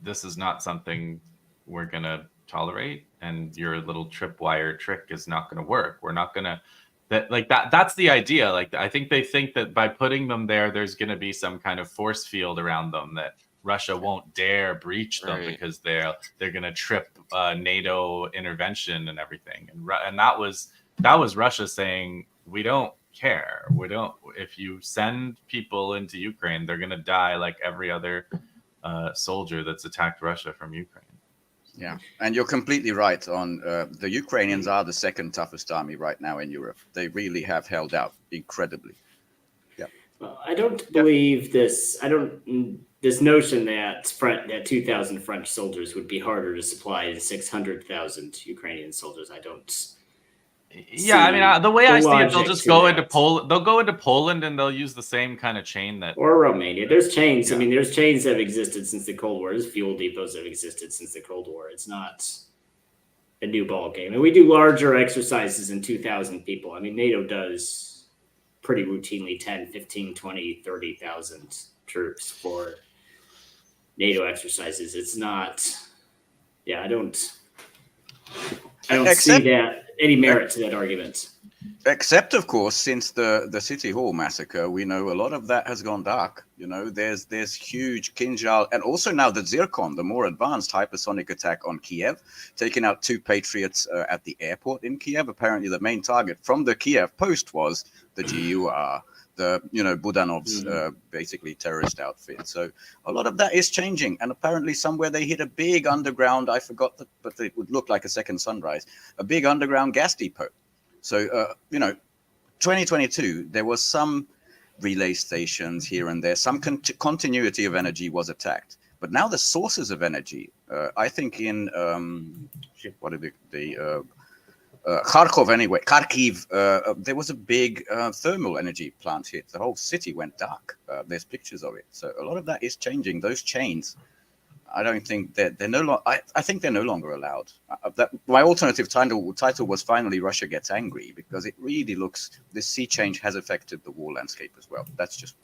this is not something we're going to tolerate, and your little tripwire trick is not going to work. We're not going to that's the idea. Like, I think they think that by putting them there, there's going to be some kind of force field around them that Russia won't dare breach them because they're going to trip NATO intervention and everything. And that was Russia saying, we don't care. If you send people into Ukraine, they're going to die like every other soldier that's attacked Russia from Ukraine. Yeah, and you're completely right on the Ukrainians are the second toughest army right now in Europe. They really have held out incredibly. Yeah. Well, I don't believe this. This notion that 2,000 French soldiers would be harder to supply than 600,000 Ukrainian soldiers. I don't. Yeah, I mean, the way I see it, they'll just go into Poland. They'll go into Poland and they'll use the same kind of chain or Romania. There's chains. Yeah. I mean, there's chains that have existed since the Cold War. There's fuel depots that have existed since the Cold War. It's not a new ball game. And we do larger exercises than 2,000 people. I mean, NATO does pretty routinely 10, 15, 20, 30,000 troops for NATO exercises. It's not. Yeah, I don't see that. Any merit to that argument. Except, of course, since the City Hall massacre, we know a lot of that has gone dark. You know, there's huge Kinjal, and also now the Zircon, the more advanced hypersonic attack on Kiev, taking out 2 Patriots at the airport in Kiev. Apparently, the main target from the Kiev post was the GUR, Budanov's basically terrorist outfit. So a lot of that is changing. And apparently somewhere they hit a big underground, I forgot that, but it would look like a second sunrise, a big underground gas depot. So, 2022, there was some relay stations here and there, some continuity of energy was attacked. But now the sources of energy, I think in, Kharkiv, there was a big thermal energy plant hit. The whole city went dark. There's pictures of it. So a lot of that is changing. Those chains, I don't think they're no longer. I think they're no longer allowed. My alternative title was finally Russia Gets Angry, because it really looks this sea change has affected the war landscape as well. That's just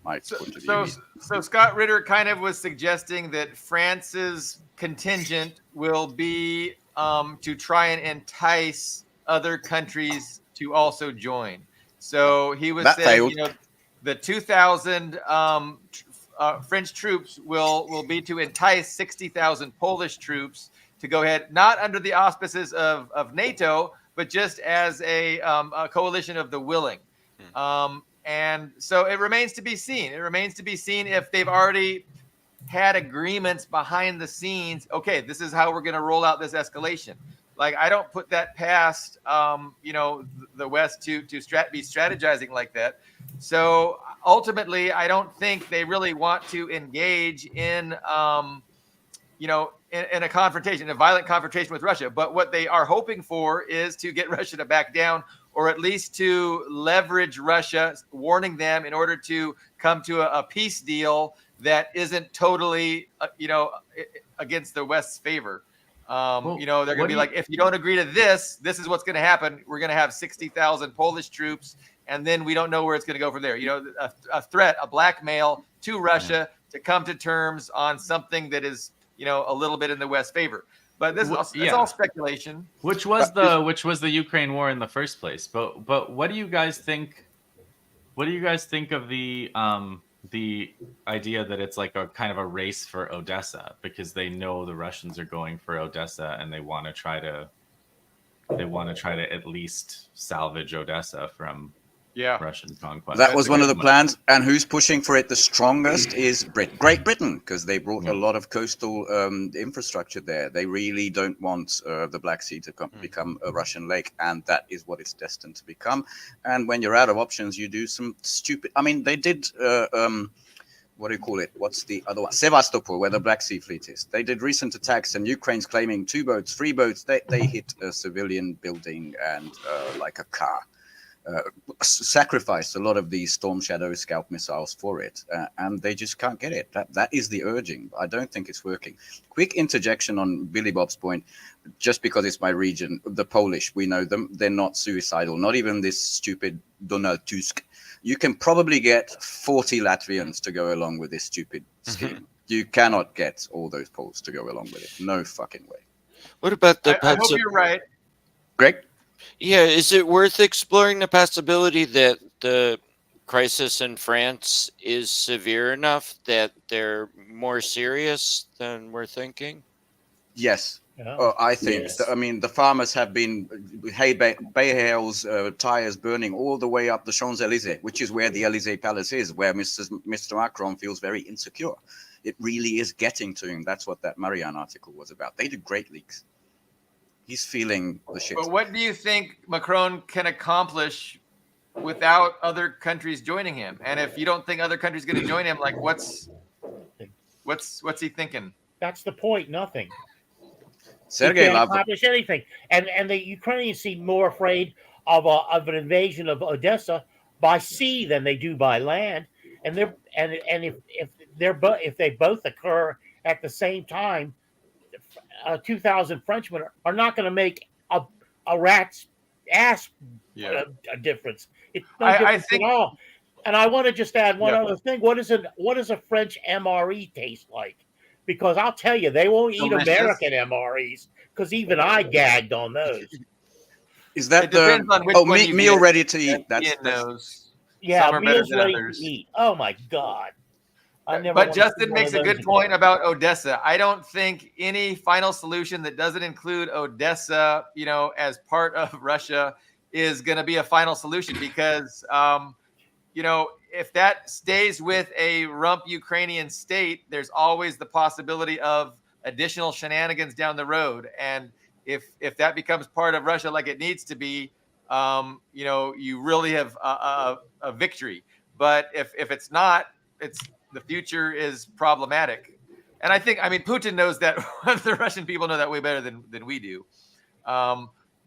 my point of view. So Scott Ritter kind of was suggesting that France's contingent will be to try and entice other countries to also join. So he was saying, the 2,000 French troops will be to entice 60,000 Polish troops to go ahead, not under the auspices of NATO, but just as a coalition of the willing. And so it remains to be seen. It remains to be seen if they've already had agreements behind the scenes. Okay, this is how we're going to roll out this escalation. Like, I don't put that past, the West to be strategizing like that. So ultimately, I don't think they really want to engage in, in a confrontation, a violent confrontation with Russia. But what they are hoping for is to get Russia to back down, or at least to leverage Russia, warning them in order to come to a peace deal that isn't totally, against the West's favor. They're going to be like, if you don't agree to this is what's going to happen. We're going to have 60,000 Polish troops, and then we don't know where it's going to go from there. A threat, a blackmail to Russia to come to terms on something that is, a little bit in the West's favor. But this it's all speculation. Which was the Ukraine war in the first place. But what do you guys think? What do you guys think of the idea that it's like a kind of a race for Odessa, because they know the Russians are going for Odessa and they want to try to at least salvage Odessa from Russian conquest. That was one of the plans. And who's pushing for it the strongest is Great Britain, because they brought a lot of coastal infrastructure there. They really don't want the Black Sea to become a Russian lake, and that is what it's destined to become. And when you're out of options, you do some stupid. I mean, they did. What do you call it? What's the other one? Sevastopol, where the Black Sea Fleet is. They did recent attacks, and Ukraine's claiming 2 boats, 3 boats. They hit a civilian building and like a car. Sacrificed a lot of these Storm Shadow scalp missiles for it, and they just can't get it. That is the urging. I don't think it's working. Quick interjection on Billy Bob's point, just because it's my region, the Polish, we know them, they're not suicidal, not even this stupid Donald Tusk. You can probably get 40 Latvians to go along with this stupid scheme. You cannot get all those Poles to go along with it. No fucking way. What about the I hope you're right. Greg? Yeah, is it worth exploring the possibility that the crisis in France is severe enough that they're more serious than we're thinking? Yes. Yeah. Oh, I think. Yes. I mean, the farmers have been hay bales, tires burning all the way up the Champs Elysees, which is where the Elysee Palace is, where Mr. Macron feels very insecure. It really is getting to him. That's what that Marianne article was about. They did great leaks. He's feeling the shit. But what do you think Macron can accomplish without other countries joining him? And if you don't think other countries going to join him, like what's he thinking? That's the point. Nothing. Sergei He can't Lavrov. accomplish anything. And the Ukrainians seem more afraid of an invasion of Odessa by sea than they do by land. And if they both occur at the same time, 2,000 Frenchmen are not going to make a rat's ass a difference. It's no difference at all. And I want to just add one other thing. What does a French MRE taste like? Because I'll tell you, they won't eat American MREs because even I gagged on those. Is that It depends on which one you meal get. ready to eat? Ian knows. Yeah, Some are better meals than ready others. to eat. Oh my God. But Justin makes a good point about Odessa. I don't think any final solution that doesn't include Odessa, as part of Russia is going to be a final solution because, if that stays with a rump Ukrainian state, there's always the possibility of additional shenanigans down the road. And if that becomes part of Russia like it needs to be, you really have a victory. But if it's not, the future is problematic. And I mean, Putin knows that. The Russian people know that way better than we do.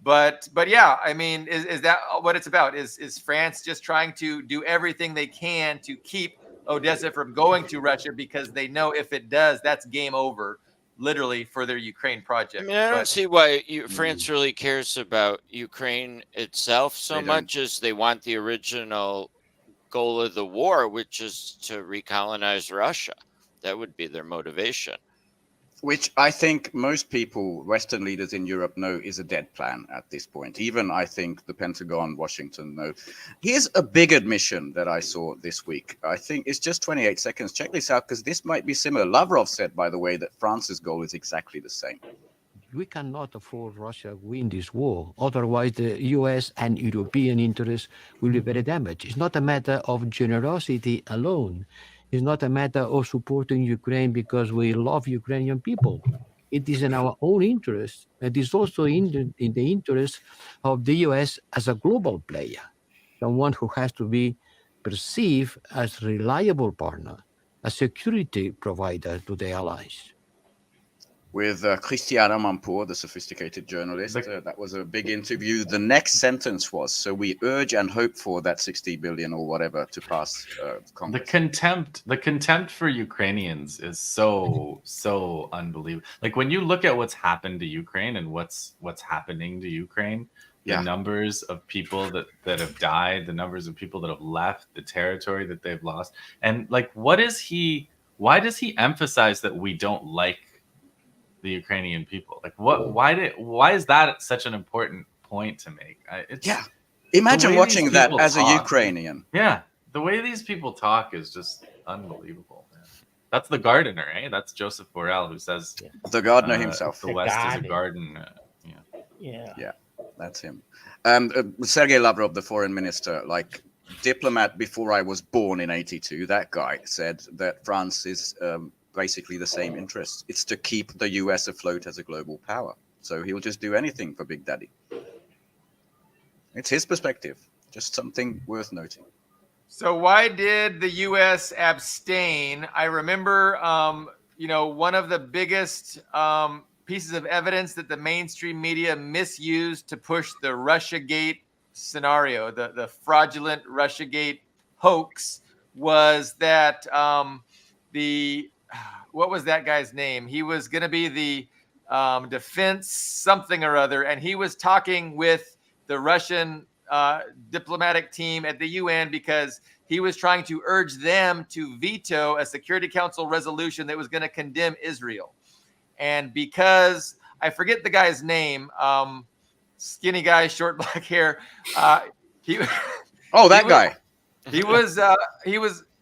But yeah, I mean, is that what it's about? Is France just trying to do everything they can to keep Odessa from going to Russia because they know if it does, that's game over, literally, for their Ukraine project. I mean, I don't see why France really cares about Ukraine itself so much as they want the original goal of the war, which is to recolonize Russia. That would be their motivation. Which I think most people, Western leaders in Europe, know is a dead plan at this point. Even I think the Pentagon, Washington know. Here's a big admission that I saw this week. I think it's just 28 seconds. Check this out, because this might be similar. Lavrov said, by the way, that France's goal is exactly the same. We cannot afford Russia win this war. Otherwise, the US and European interests will be very damaged. It's not a matter of generosity alone. It's not a matter of supporting Ukraine because we love Ukrainian people. It is in our own interest. It is also in the interest of the US as a global player, someone who has to be perceived as a reliable partner, a security provider to the allies. With Christiana Mampour, the sophisticated journalist. That was a big interview. The next sentence was, so we urge and hope for that 60 billion or whatever to pass Congress. The contempt for Ukrainians is so unbelievable. Like when you look at what's happened to Ukraine and what's happening to Ukraine, the numbers of people that have died, the numbers of people that have left, the territory that they've lost. And like, why does he emphasize that we don't like the Ukrainian people? Like why is that such an important point to make? Imagine watching that as a Ukrainian. Yeah, the way these people talk is just unbelievable, man. That's the gardener, eh? That's Joseph Borrell, who says the gardener himself. The West is a garden. Yeah, that's him. Sergei Lavrov, the foreign minister, like diplomat before I was born in '82, that guy said that France is basically the same interests. It's to keep the US afloat as a global power. So he'll just do anything for Big Daddy. It's his perspective. Just something worth noting. So why did the US abstain? I remember, one of the biggest pieces of evidence that the mainstream media misused to push the Russiagate scenario, the fraudulent Russiagate hoax, was that what was that guy's name? He was going to be the defense something or other, and he was talking with the Russian diplomatic team at the UN because he was trying to urge them to veto a Security Council resolution that was going to condemn Israel. And because I forget the guy's name, skinny guy, short black hair. He Oh, that he guy.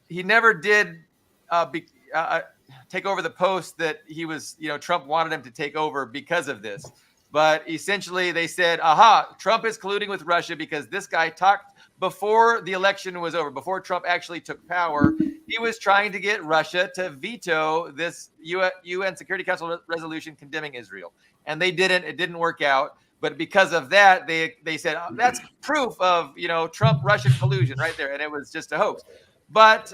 He never did take over the post that he was, Trump wanted him to take over because of this. But essentially they said, aha, Trump is colluding with Russia because this guy talked before the election was over, before Trump actually took power. He was trying to get Russia to veto this UN Security Council resolution condemning Israel. And they didn't. It didn't work out. But because of that, they said, that's proof of, Trump-Russian collusion right there. And it was just a hoax. But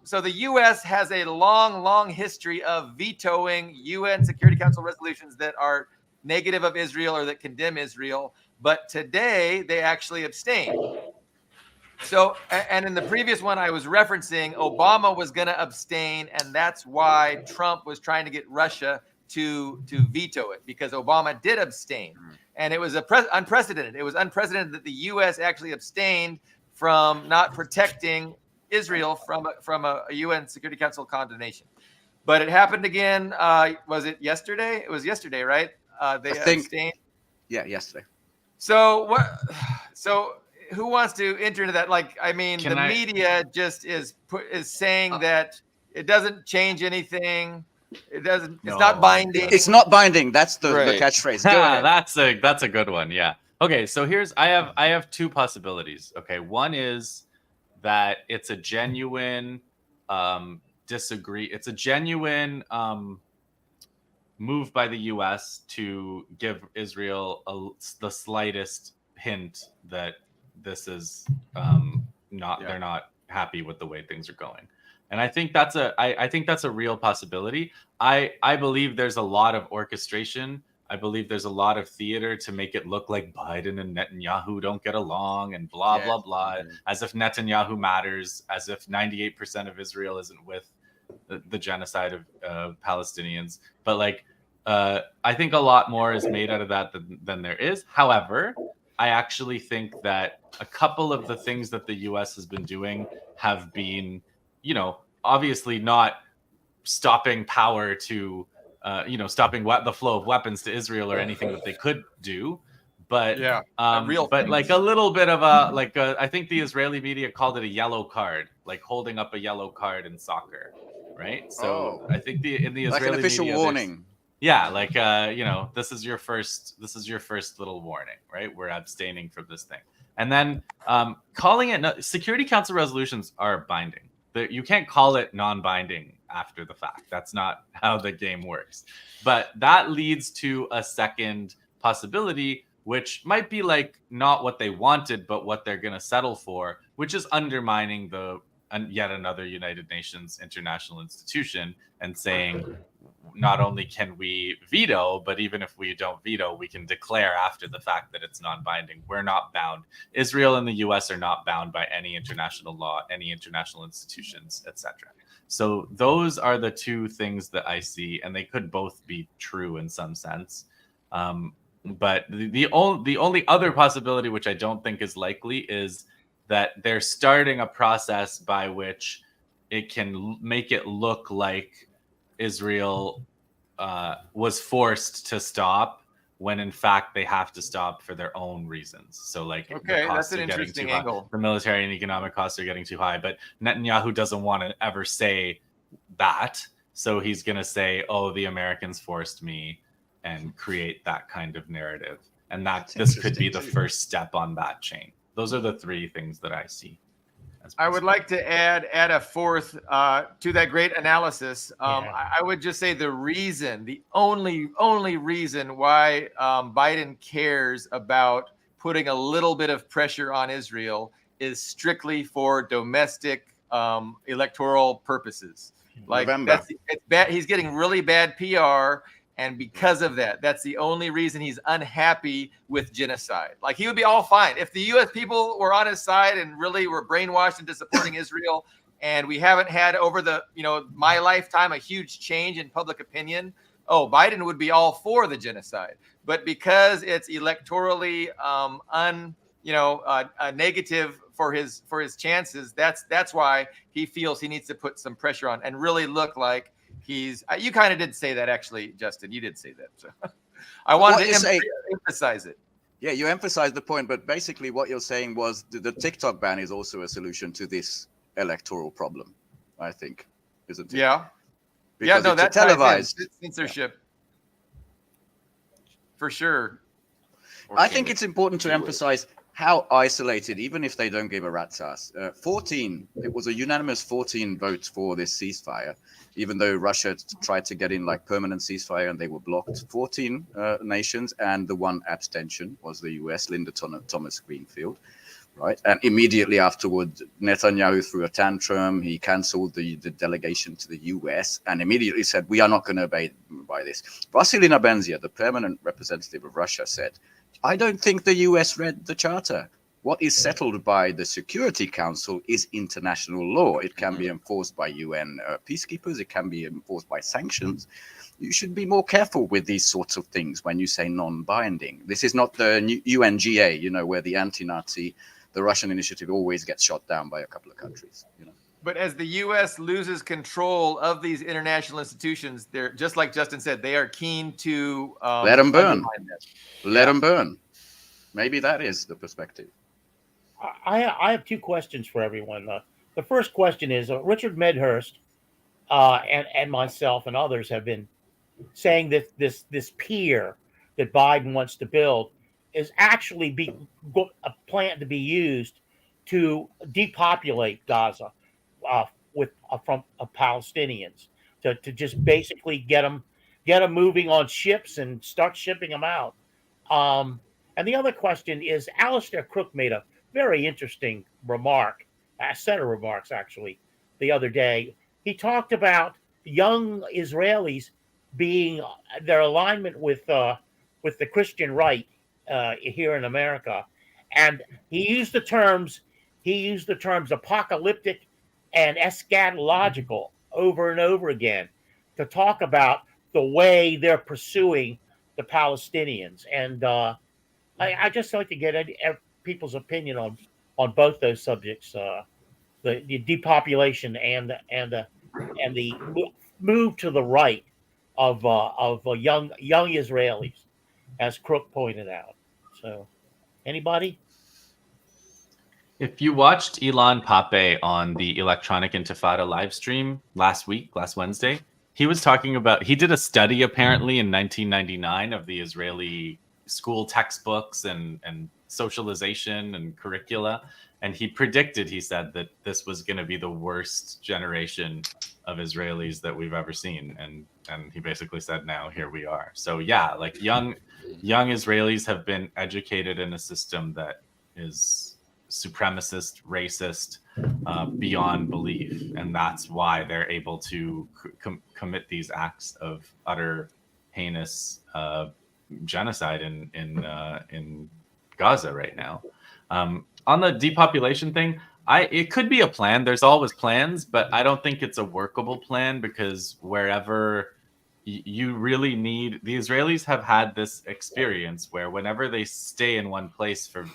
so the U.S. has a long, long history of vetoing UN Security Council resolutions that are negative of Israel or that condemn Israel. But today they actually abstained. So, and in the previous one I was referencing, Obama was going to abstain, and that's why Trump was trying to get Russia to veto it, because Obama did abstain. And it was unprecedented. It was unprecedented that the U.S. actually abstained from not protecting Israel from a UN Security Council condemnation. But it happened again. Was it yesterday? It was yesterday, right? They abstained. Yeah, yesterday. So what? So who wants to enter into that? Like, I mean, media just is saying that it doesn't change anything. It doesn't. It's not binding. It's not binding. That's the catchphrase. Go ahead. That's a good one. Yeah. Okay. So I have two possibilities. Okay. One is that it's a genuine It's a genuine move by the U.S. to give Israel the slightest hint that this is they're not happy with the way things are going. And I think that's a real possibility. I believe there's a lot of orchestration. I believe there's a lot of theater to make it look like Biden and Netanyahu don't get along and blah, blah, blah, as if Netanyahu matters, as if 98% of Israel isn't with the genocide of Palestinians. But I think a lot more is made out of that than there is. However, I actually think that a couple of the things that the U.S. has been doing have been, obviously not stopping power to, stopping the flow of weapons to Israel or anything that they could do. But a little bit of I think the Israeli media called it a yellow card, like holding up a yellow card in soccer, right? So I think in the Israeli an official media, warning. Yeah, this is your first little warning, right? We're abstaining from this thing. And then calling it Security Council resolutions are binding. You can't call it non-binding after the fact. That's not how the game works. But that leads to a second possibility, which might be not what they wanted, but what they're going to settle for, which is undermining yet another United Nations international institution and saying, not only can we veto, but even if we don't veto, we can declare after the fact that it's non-binding. We're not bound. Israel and the U.S. are not bound by any international law, any international institutions, etc. So those are the two things that I see, and they could both be true in some sense. But the only other possibility, which I don't think is likely, is that they're starting a process by which it can make it look like Israel was forced to stop when in fact they have to stop for their own reasons. So the costs that's an are getting interesting too angle. high. The military and economic costs are getting too high, but Netanyahu doesn't want to ever say that. So he's going to say, oh, the Americans forced me, and create that kind of narrative. And this could be the first step on that chain. Those are the three things that I see. I would like to add a fourth to that great analysis. I would just say the only reason why Biden cares about putting a little bit of pressure on Israel is strictly for domestic electoral purposes. It's bad. He's getting really bad PR. And because of that, that's the only reason he's unhappy with genocide. He would be all fine if the U.S. people were on his side and really were brainwashed into supporting Israel. And we haven't had over my lifetime a huge change in public opinion. Oh, Biden would be all for the genocide. But because it's electorally negative for his chances, that's why he feels he needs to put some pressure on and really look like you kind of did say that, actually, Justin. You did say that. So I wanted to emphasize it. Yeah, you emphasize the point, but basically what you're saying was the TikTok ban is also a solution to this electoral problem, I think, isn't it? Yeah. Because no, it's a that ties in. televised Censorship. For sure. I think it's important to emphasize how isolated, even if they don't give a rat's ass. 14, it was a unanimous 14 votes for this ceasefire, even though Russia tried to get in like permanent ceasefire and they were blocked. 14 nations, and the one abstention was the US, Linda Thomas Greenfield, right? And immediately afterward, Netanyahu threw a tantrum. He canceled the delegation to the US and immediately said, we are not going to obey by this. Vasilina Benzia, the permanent representative of Russia, said, I don't think the US read the charter. What is settled by the Security Council is international law. It can be enforced by UN peacekeepers. It can be enforced by sanctions. You should be more careful with these sorts of things when you say non-binding. This is not the UNGA, you know, where the anti-Nazi, the Russian initiative always gets shot down by a couple of countries, you know. But as the U.S. loses control of these international institutions, they're just like Justin said, they are keen to let them burn. Let them burn. Maybe that is the perspective. I have two questions for everyone. The first question is Richard Medhurst and myself and others have been saying that this pier that Biden wants to build is actually a plan to be used to depopulate Gaza from Palestinians to just basically get them moving on ships and start shipping them out. And the other question is, Alistair Crook made a very interesting remark, a set of remarks actually, the other day. He talked about young Israelis being their alignment with the Christian right here in America, and he used the terms apocalyptic and eschatological over and over again to talk about the way they're pursuing the Palestinians. And I just like to get people's opinion on both those subjects, the depopulation and the move to the right of young Israelis, as Crook pointed out. So, anybody? If you watched Ilan Pape on the Electronic Intifada live stream last Wednesday, he was talking about, he did a study apparently in 1999 of the Israeli school textbooks and socialization and curricula. And he predicted, he said, that this was going to be the worst generation of Israelis that we've ever seen. And he basically said, now here we are. So yeah, like young Israelis have been educated in a system that is supremacist, racist, beyond belief, and that's why they're able to commit these acts of utter heinous genocide in Gaza right now. On the depopulation thing, it could be a plan. There's always plans, but I don't think it's a workable plan, because wherever you really need, the Israelis have had this experience where whenever they stay in one place for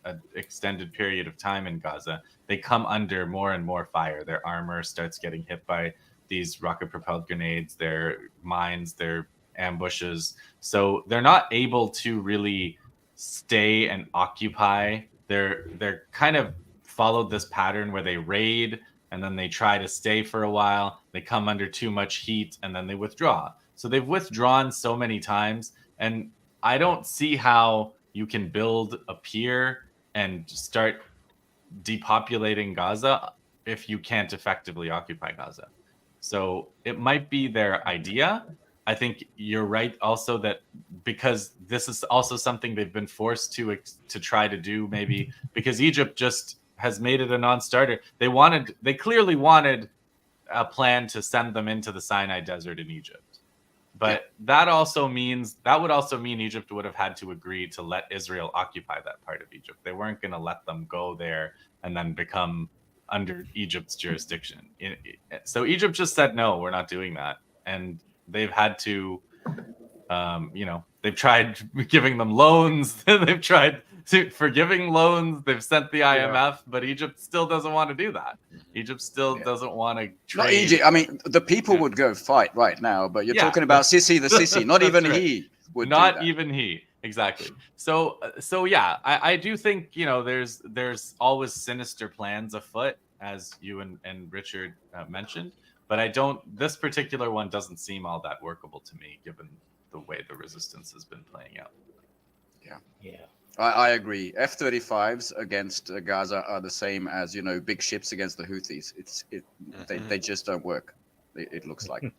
an extended period of time in Gaza, they come under more and more fire. Their armor starts getting hit by these rocket-propelled grenades, their mines, their ambushes. So they're not able to really stay and occupy. They're kind of followed this pattern where they raid and then they try to stay for a while. They come under too much heat and then they withdraw. So they've withdrawn so many times, and I don't see how you can build a pier and start depopulating Gaza if you can't effectively occupy Gaza. So it might be their idea. I think you're right also that because this is also something they've been forced to try to do, maybe because Egypt just has made it a non-starter. They clearly wanted a plan to send them into the Sinai Desert in Egypt. But that would also mean Egypt would have had to agree to let Israel occupy that part of Egypt. They weren't going to let them go there and then become under Egypt's jurisdiction. So Egypt just said, no, we're not doing that. And they've had to, they've tried giving them loans. They've tried forgiving loans. They've sent the IMF, but Egypt still doesn't want to do that. Egypt still doesn't want to trade. Not Egypt. I mean, the people would go fight right now, but you're talking about Sisi, the Sisi. Not even right. he would Not do that. even he. Exactly. So yeah, I do think, you know, there's always sinister plans afoot, as you and Richard mentioned, but I don't. This particular one doesn't seem all that workable to me, given the way the resistance has been playing out. Yeah. I agree. F-35s against Gaza are the same as, you know, big ships against the Houthis. They just don't work. It looks like.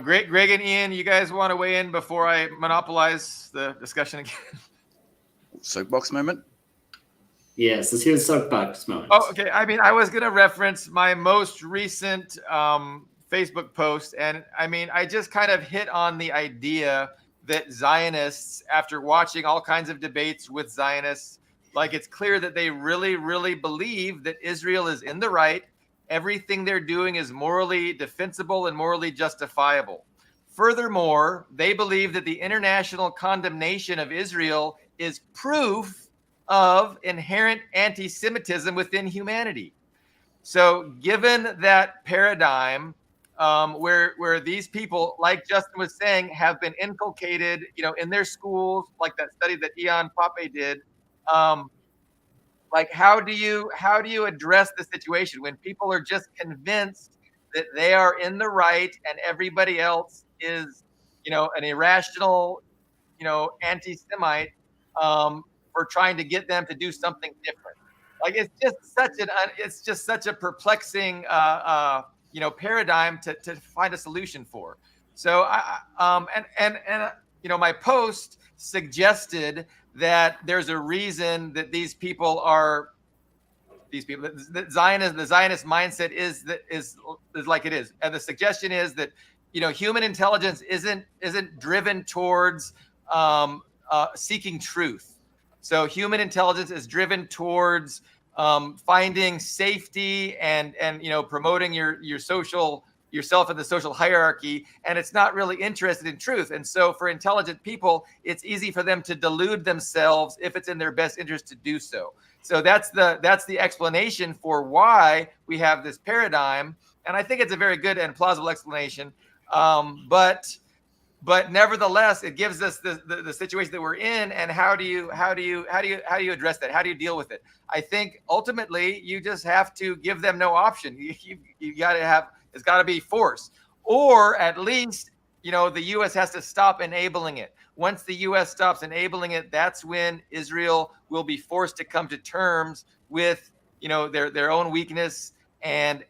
Great, Greg and Ian, you guys want to weigh in before I monopolize the discussion again? Soapbox moment. Yes, let's hear the soapbox moment. Oh, okay. I mean, I was going to reference my most recent Facebook post, and I mean, I just kind of hit on the idea that Zionists, after watching all kinds of debates with Zionists, like it's clear that they really, really believe that Israel is in the right. Everything they're doing is morally defensible and morally justifiable. Furthermore, they believe that the international condemnation of Israel is proof of inherent anti-Semitism within humanity. So given that paradigm, where these people, like Justin was saying, have been inculcated, you know, in their schools, like that study that Ian Pape did, like how do you address the situation when people are just convinced that they are in the right and everybody else is, you know, an irrational, you know, anti-Semite, for trying to get them to do something different. Like it's just such a perplexing you know, paradigm to find a solution for. So and you know, my post suggested that there's a reason that the Zionist mindset is like it is, and the suggestion is that, you know, human intelligence isn't driven towards seeking truth. So human intelligence is driven towards finding safety and you know, promoting yourself in the social hierarchy, and it's not really interested in truth. And so for intelligent people, it's easy for them to delude themselves if it's in their best interest to do so. So that's the explanation for why we have this paradigm, and I think it's a very good and plausible explanation. But nevertheless, it gives us the situation that we're in, and how do you address that? How do you deal with it? I think ultimately you just have to give them no option. You got to have, it's got to be force, or at least, you know, the U.S. has to stop enabling it. Once the U.S. stops enabling it, that's when Israel will be forced to come to terms with, you know, their own weakness and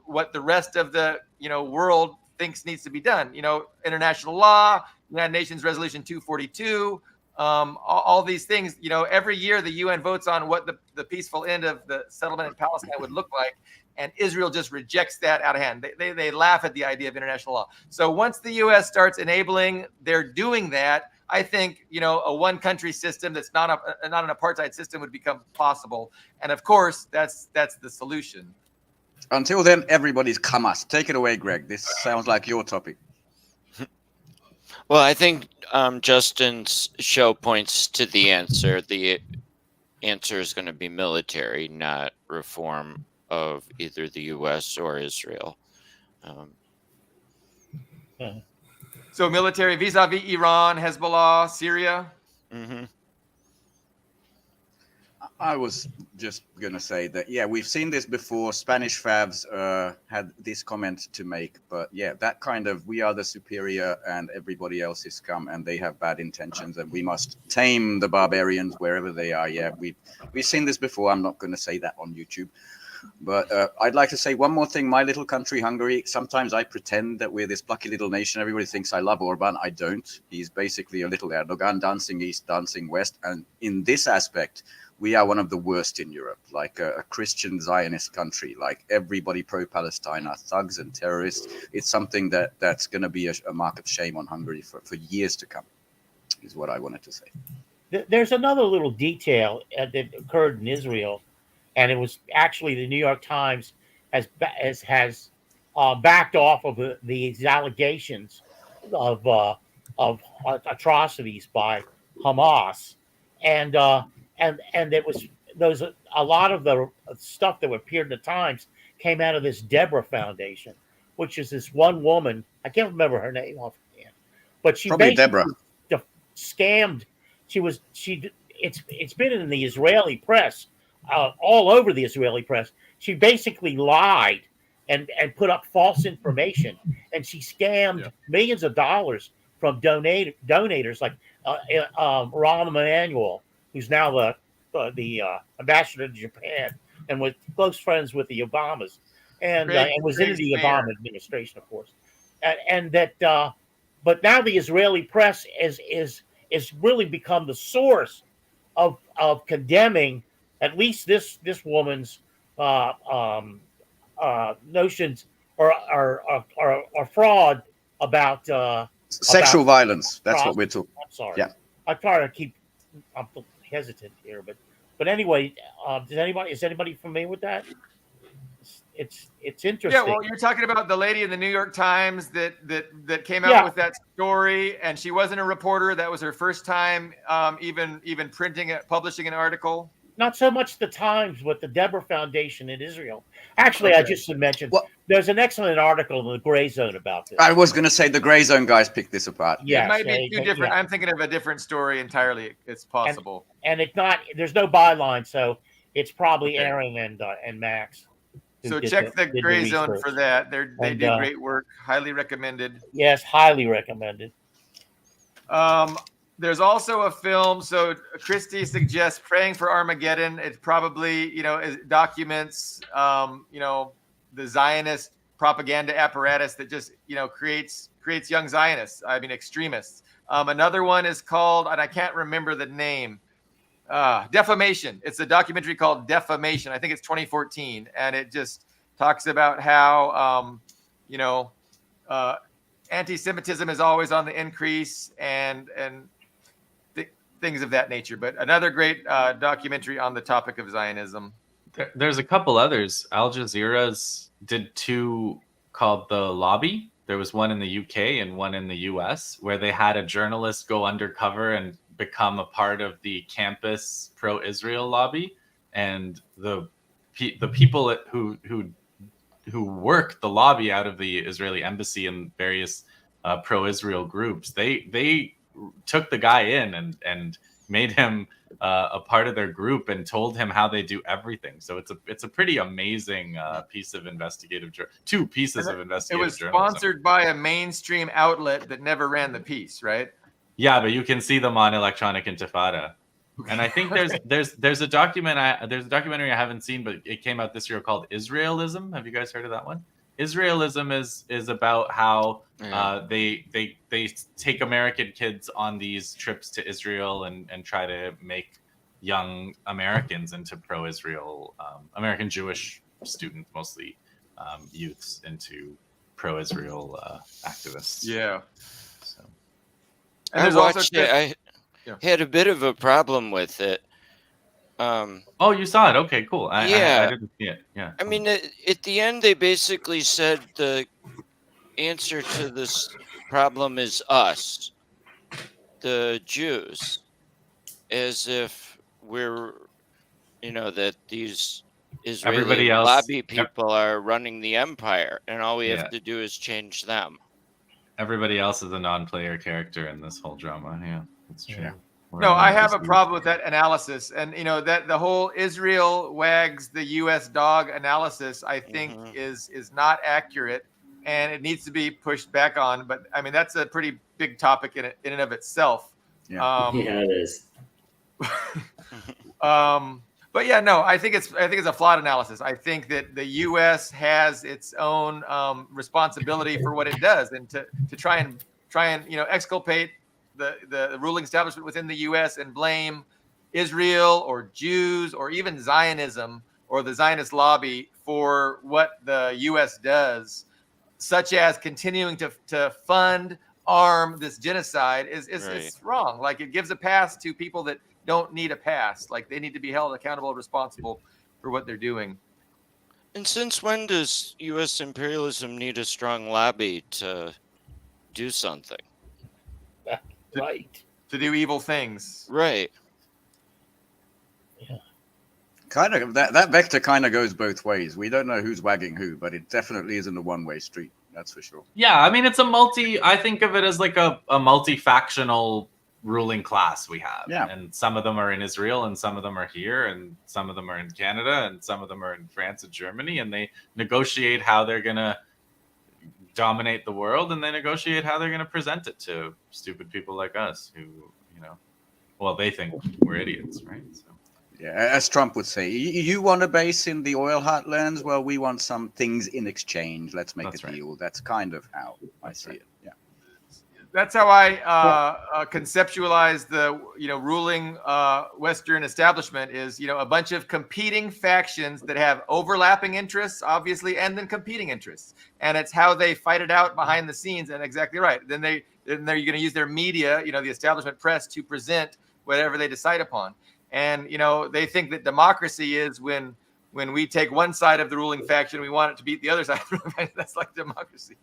what the rest of the, you know, world thinks needs to be done. You know, international law, United Nations Resolution 242, all these things. You know, every year the UN votes on what the peaceful end of the settlement in Palestine would look like, and Israel just rejects that out of hand. They laugh at the idea of international law. So once the U.S. starts enabling, they're doing that. I think, you know, a one country system that's not an apartheid system would become possible. And of course, that's the solution. Until then, everybody's Hamas. Take it away, Greg. This sounds like your topic. Well, I think Justin's show points to the answer. The answer is going to be military, not reform of either the U.S. or Israel. So military vis-a-vis Iran, Hezbollah, Syria. Mm-hmm. I was just going to say that, yeah, we've seen this before. Spanish Favs had this comment to make, but yeah, that kind of, we are the superior and everybody else is scum and they have bad intentions and we must tame the barbarians wherever they are. Yeah, we've seen this before. I'm not going to say that on YouTube. But I'd like to say one more thing. My little country, Hungary, sometimes I pretend that we're this plucky little nation. Everybody thinks I love Orban. I don't. He's basically a little Erdogan, dancing east, dancing west. And in this aspect, we are one of the worst in Europe, like a Christian Zionist country. Like everybody pro-Palestine are thugs and terrorists. It's something that's going to be a mark of shame on Hungary for years to come, is what I wanted to say. There's another little detail that occurred in Israel, and it was actually the New York Times has backed off of these allegations of atrocities by Hamas, and there was a lot of the stuff that appeared in the Times came out of this Deborah Foundation, which is this one woman. I can't remember her name offhand, but she probably basically Deborah. scammed. It's been in the Israeli press, all over the Israeli press. She basically lied and put up false information, and she scammed millions of dollars from donators like Rahm Emanuel, who's now the ambassador to Japan and was close friends with the Obamas, and was in the Obama administration, of course, and that. But now the Israeli press is really become the source of condemning at least this woman's notions or fraud about sexual violence. That's what we're talking. I'm sorry. Yeah. I'm trying to keep. I'm hesitant here, but anyway, is anybody familiar with that? It's interesting. Yeah, well, you're talking about the lady in the New York Times that came out with that story, and she wasn't a reporter. That was her first time even publishing an article. Not so much the Times, but the Deborah Foundation in Israel. Actually, I just mentioned there's an excellent article in the Gray Zone about this. I was going to say the Gray Zone guys picked this apart. Yeah, it might be too different. I'm thinking of a different story entirely. It's possible, and it's not. There's no byline, so it's probably Aaron and Max. So check the Gray Zone for that. They do great work. Highly recommended. Yes, highly recommended. There's also a film. So Christy suggests Praying for Armageddon. It probably, it documents, the Zionist propaganda apparatus that just, creates young Zionists. I mean, extremists. Another one is called, and I can't remember the name, Defamation. It's a documentary called Defamation. I think it's 2014. And it just talks about how, anti-Semitism is always on the increase and things of that nature. But another great documentary on the topic of Zionism. There's a couple others. Al Jazeera's did two called The Lobby. There was one in the UK and one in the US where they had a journalist go undercover and become a part of the campus pro-Israel lobby. And the people who work the lobby out of the Israeli embassy and various pro-Israel groups, they took the guy in and made him a part of their group and told him how they do everything. So it's a pretty amazing piece of two pieces of investigative It was journalism. Sponsored by a mainstream outlet that never ran the piece, right? Yeah, but you can see them on Electronic Intifada. And I think there's a documentary I haven't seen, but it came out this year called Israelism. Have you guys heard of that one? Israelism is about how they take American kids on these trips to Israel and try to make young Americans into pro-Israel, American Jewish students, mostly youths, into pro-Israel activists. Yeah. So. And I watched it. I had a bit of a problem with it. Oh, you saw it? Okay, cool. I didn't see it. Yeah. I mean, at the end, they basically said the answer to this problem is us, the Jews, as if we're, that these Israeli lobby people are running the empire, and all we have to do is change them. Everybody else is a non-player character in this whole drama. Yeah, that's true. Yeah. No, I have a problem with that analysis. And, that the whole Israel wags the U.S. dog analysis, I think, is not accurate, and it needs to be pushed back on. But, I mean, that's a pretty big topic in and of itself. Yeah, it is. But, yeah, no, I think it's a flawed analysis. I think that the U.S. has its own responsibility for what it does, and to try and exculpate the ruling establishment within the U.S. and blame Israel or Jews or even Zionism or the Zionist lobby for what the U.S. does, such as continuing to fund, arm this genocide, is wrong. Like, it gives a pass to people that don't need a pass. Like, they need to be held accountable, responsible for what they're doing. And since when does U.S. imperialism need a strong lobby to do something? Right. To do evil things. Right. Yeah. Kind of that vector kind of goes both ways. We don't know who's wagging who, but it definitely isn't a one-way street. That's for sure. Yeah, I mean, I think of it as like a multi-factional ruling class we have. Yeah. And some of them are in Israel, and some of them are here, and some of them are in Canada, and some of them are in France and Germany, and they negotiate how they're going to dominate the world, and they negotiate how they're going to present it to stupid people like us who, well, they think we're idiots, right? So. Yeah, as Trump would say, you want a base in the oil heartlands? Well, we want some things in exchange. Let's make a deal. That's kind of how I see it. Yeah. That's how I conceptualize the ruling Western establishment is a bunch of competing factions that have overlapping interests, obviously, and then competing interests, and it's how they fight it out behind the scenes. And exactly right. Then they're going to use their media, the establishment press, to present whatever they decide upon. And they think that democracy is when we take one side of the ruling faction, we want it to beat the other side of the ruling faction. That's like democracy.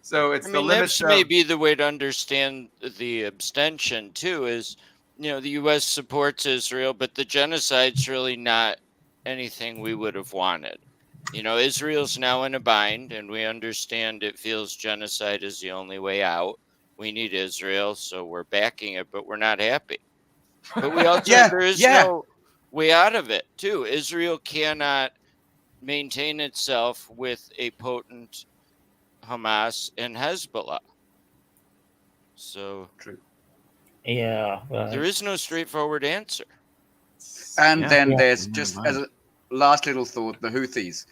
So it's the limits. That's maybe the way to understand the abstention too. Is the U.S. supports Israel, but the genocide's really not anything we would have wanted. Israel's now in a bind, and we understand it feels genocide is the only way out. We need Israel, so we're backing it, but we're not happy. But we also there is no way out of it too. Israel cannot maintain itself with a potent Hamas and Hezbollah. So true. Yeah. There is no straightforward answer. And then there's just as a last little thought, the Houthis.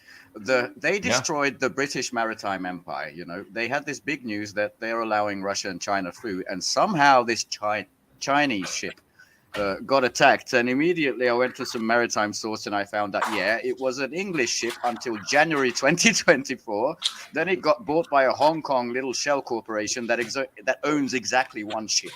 They destroyed the British Maritime Empire. They had this big news that they're allowing Russia and China through, and somehow this Chinese ship got attacked, and immediately I went to some maritime source and I found that it was an English ship until January 2024. Then it got bought by a Hong Kong little shell corporation that owns exactly one ship.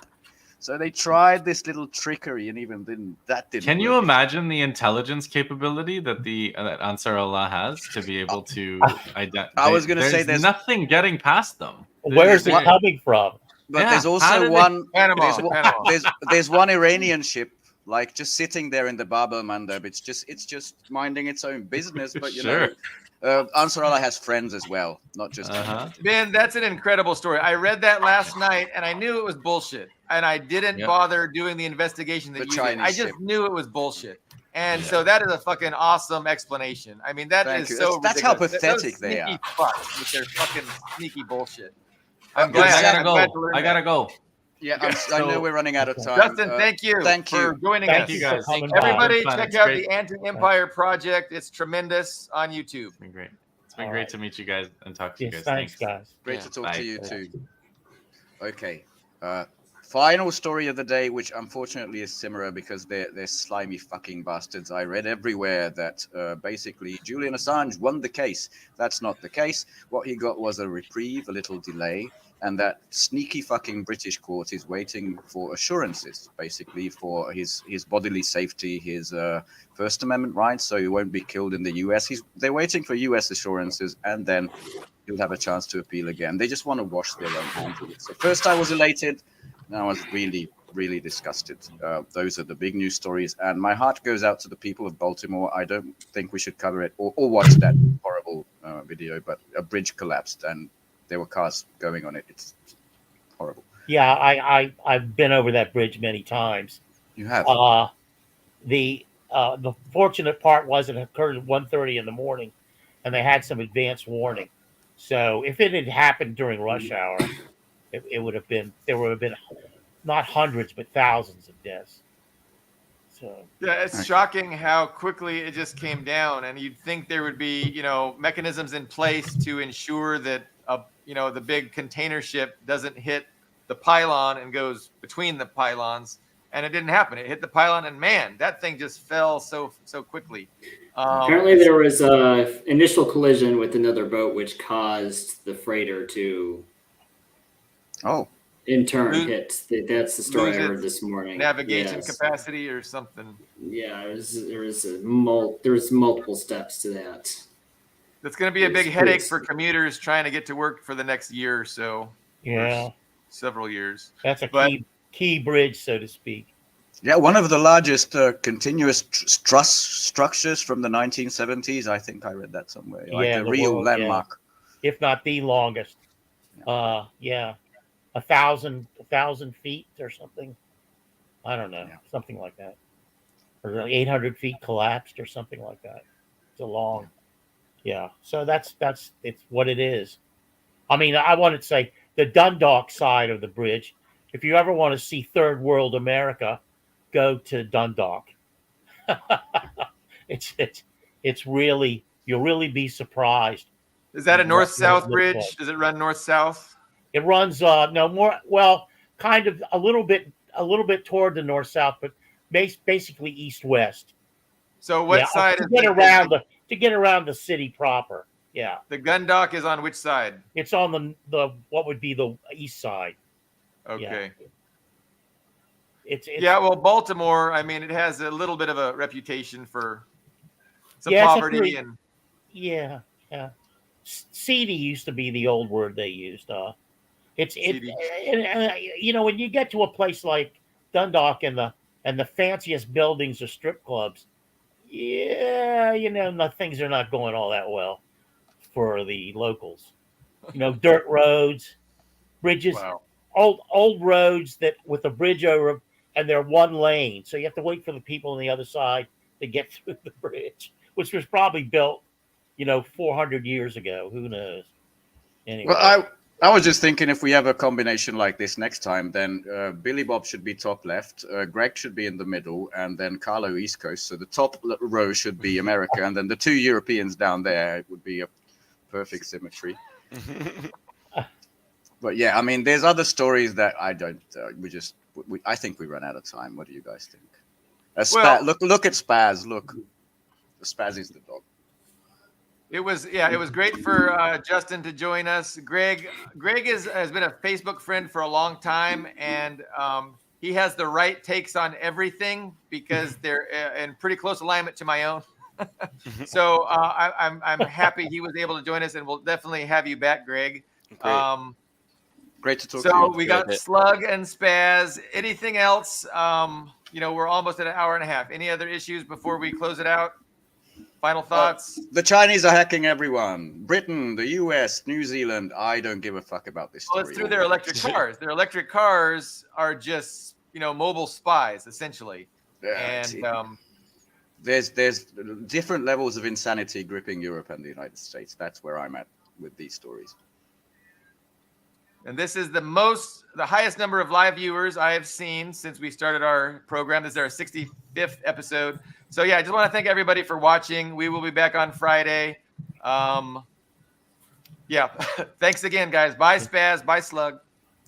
So they tried this little trickery, and even then that didn't. Can you work. imagine the intelligence capability that that Ansar Allah has to be able to identify? I was going to say there's nothing getting past them. Where is it coming from? But there's also one. Panama. There's one Iranian ship like just sitting there in the Bab el Mandeb. It's just minding its own business. But Ansar Allah has friends as well, not just. Ben, that's an incredible story. I read that last night, and I knew it was bullshit. And I didn't bother doing the investigation that you did. I just knew it was bullshit. And so that is a fucking awesome explanation. I mean, that's that's how pathetic they are. Fucks with their fucking sneaky bullshit. I'm glad. I gotta go. Yeah, I know we're running out of time. Justin, thank you for joining us. Thank you guys. Everybody, check out the Anti-Empire Project. It's tremendous on YouTube. It's been great. It's been great to meet you guys and talk to you guys. Thanks, guys. Great to talk to you too. Okay. Final story of the day, which unfortunately is Simera because they're slimy fucking bastards. I read everywhere that basically Julian Assange won the case. That's not the case. What he got was a reprieve, a little delay, and that sneaky fucking British court is waiting for assurances, basically for his bodily safety, his First Amendment rights, so he won't be killed in the US. They're waiting for US assurances, and then he'll have a chance to appeal again. They just want to wash their own hands of it. So first I was elated. Now I was really, really disgusted. Those are the big news stories. And my heart goes out to the people of Baltimore. I don't think we should cover it or watch that horrible video, but a bridge collapsed and there were cars going on it. It's horrible. Yeah, I've been over that bridge many times. You have? The fortunate part was it occurred at 1:30 in the morning, and they had some advance warning. So if it had happened during rush hour, there would have been not hundreds but thousands of deaths. So yeah, it's shocking how quickly it just came down, and you'd think there would be mechanisms in place to ensure that the big container ship doesn't hit the pylon and goes between the pylons, and it didn't happen. It hit the pylon, and man, that thing just fell so quickly. Apparently, there was a initial collision with another boat, which caused the freighter to. In turn, hit. That's the story I heard this morning. Navigation capacity or something. Yeah, there was multiple steps to that. That's going to be a big headache for commuters trying to get to work for the next year or so. Yeah, several years. That's key bridge, so to speak. Yeah, one of the largest continuous truss structures from the 1970s. I think I read that somewhere. Like a real landmark, if not the longest. 1,000 feet or something. I don't know, Yeah. something like that, or 800 feet collapsed or something like that. It's a long, yeah. So that's it's what it is. I mean, I want to say the Dundalk side of the bridge. If you ever want to see third world America, go to Dundalk. It's really, you'll really be surprised. Is that a what it north-south looks like. bridge? Does it run north-south? It runs no more, well, kind of a little bit toward the north south, but basically east west. So what side to is get the, around to get around the city proper? Yeah, the gun dock is on which side? it's on the what would be the east side. Okay. It's Yeah, well, Baltimore, I mean, it has a little bit of a reputation for some Yeah, it's a poverty pretty- and yeah. Seedy used to be the old word they used. Seedy. You know, when you get to a place like Dundalk and the fanciest buildings or strip clubs, yeah, you know, things are not going all that well for the locals. You know, dirt roads, bridges, wow. old roads that with a bridge over, and they're one lane, so you have to wait for the people on the other side to get through the bridge, which was probably built, 400 years ago. Who knows? Anyway. Well, I was just thinking if we have a combination like this next time, then Billy Bob should be top left, Greg should be in the middle, and then Carlo East Coast. So the top row should be America, and then the two Europeans down there. It would be a perfect symmetry. But yeah, I mean, there's other stories that I don't. I think we run out of time. What do you guys think? Look at Spaz. Look, Spaz is the dog. It was great for Justin to join us. Greg has been a Facebook friend for a long time, and he has the right takes on everything because they're in pretty close alignment to my own. So I'm happy he was able to join us, and we'll definitely have you back, Greg. Great to talk to you. So we got Slug and Spaz. Anything else? We're almost at an hour and a half. Any other issues before we close it out? Final thoughts? The Chinese are hacking everyone. Britain, the US, New Zealand. I don't give a fuck about this story. Well, it's through their electric cars. Their electric cars are just, mobile spies, essentially. And there's different levels of insanity gripping Europe and the United States. That's where I'm at with these stories. And this is the highest number of live viewers I have seen since we started our program. This is our 65th episode. So yeah, I just want to thank everybody for watching. We will be back on Friday. Thanks again, guys. Bye, Spaz. Bye, Slug.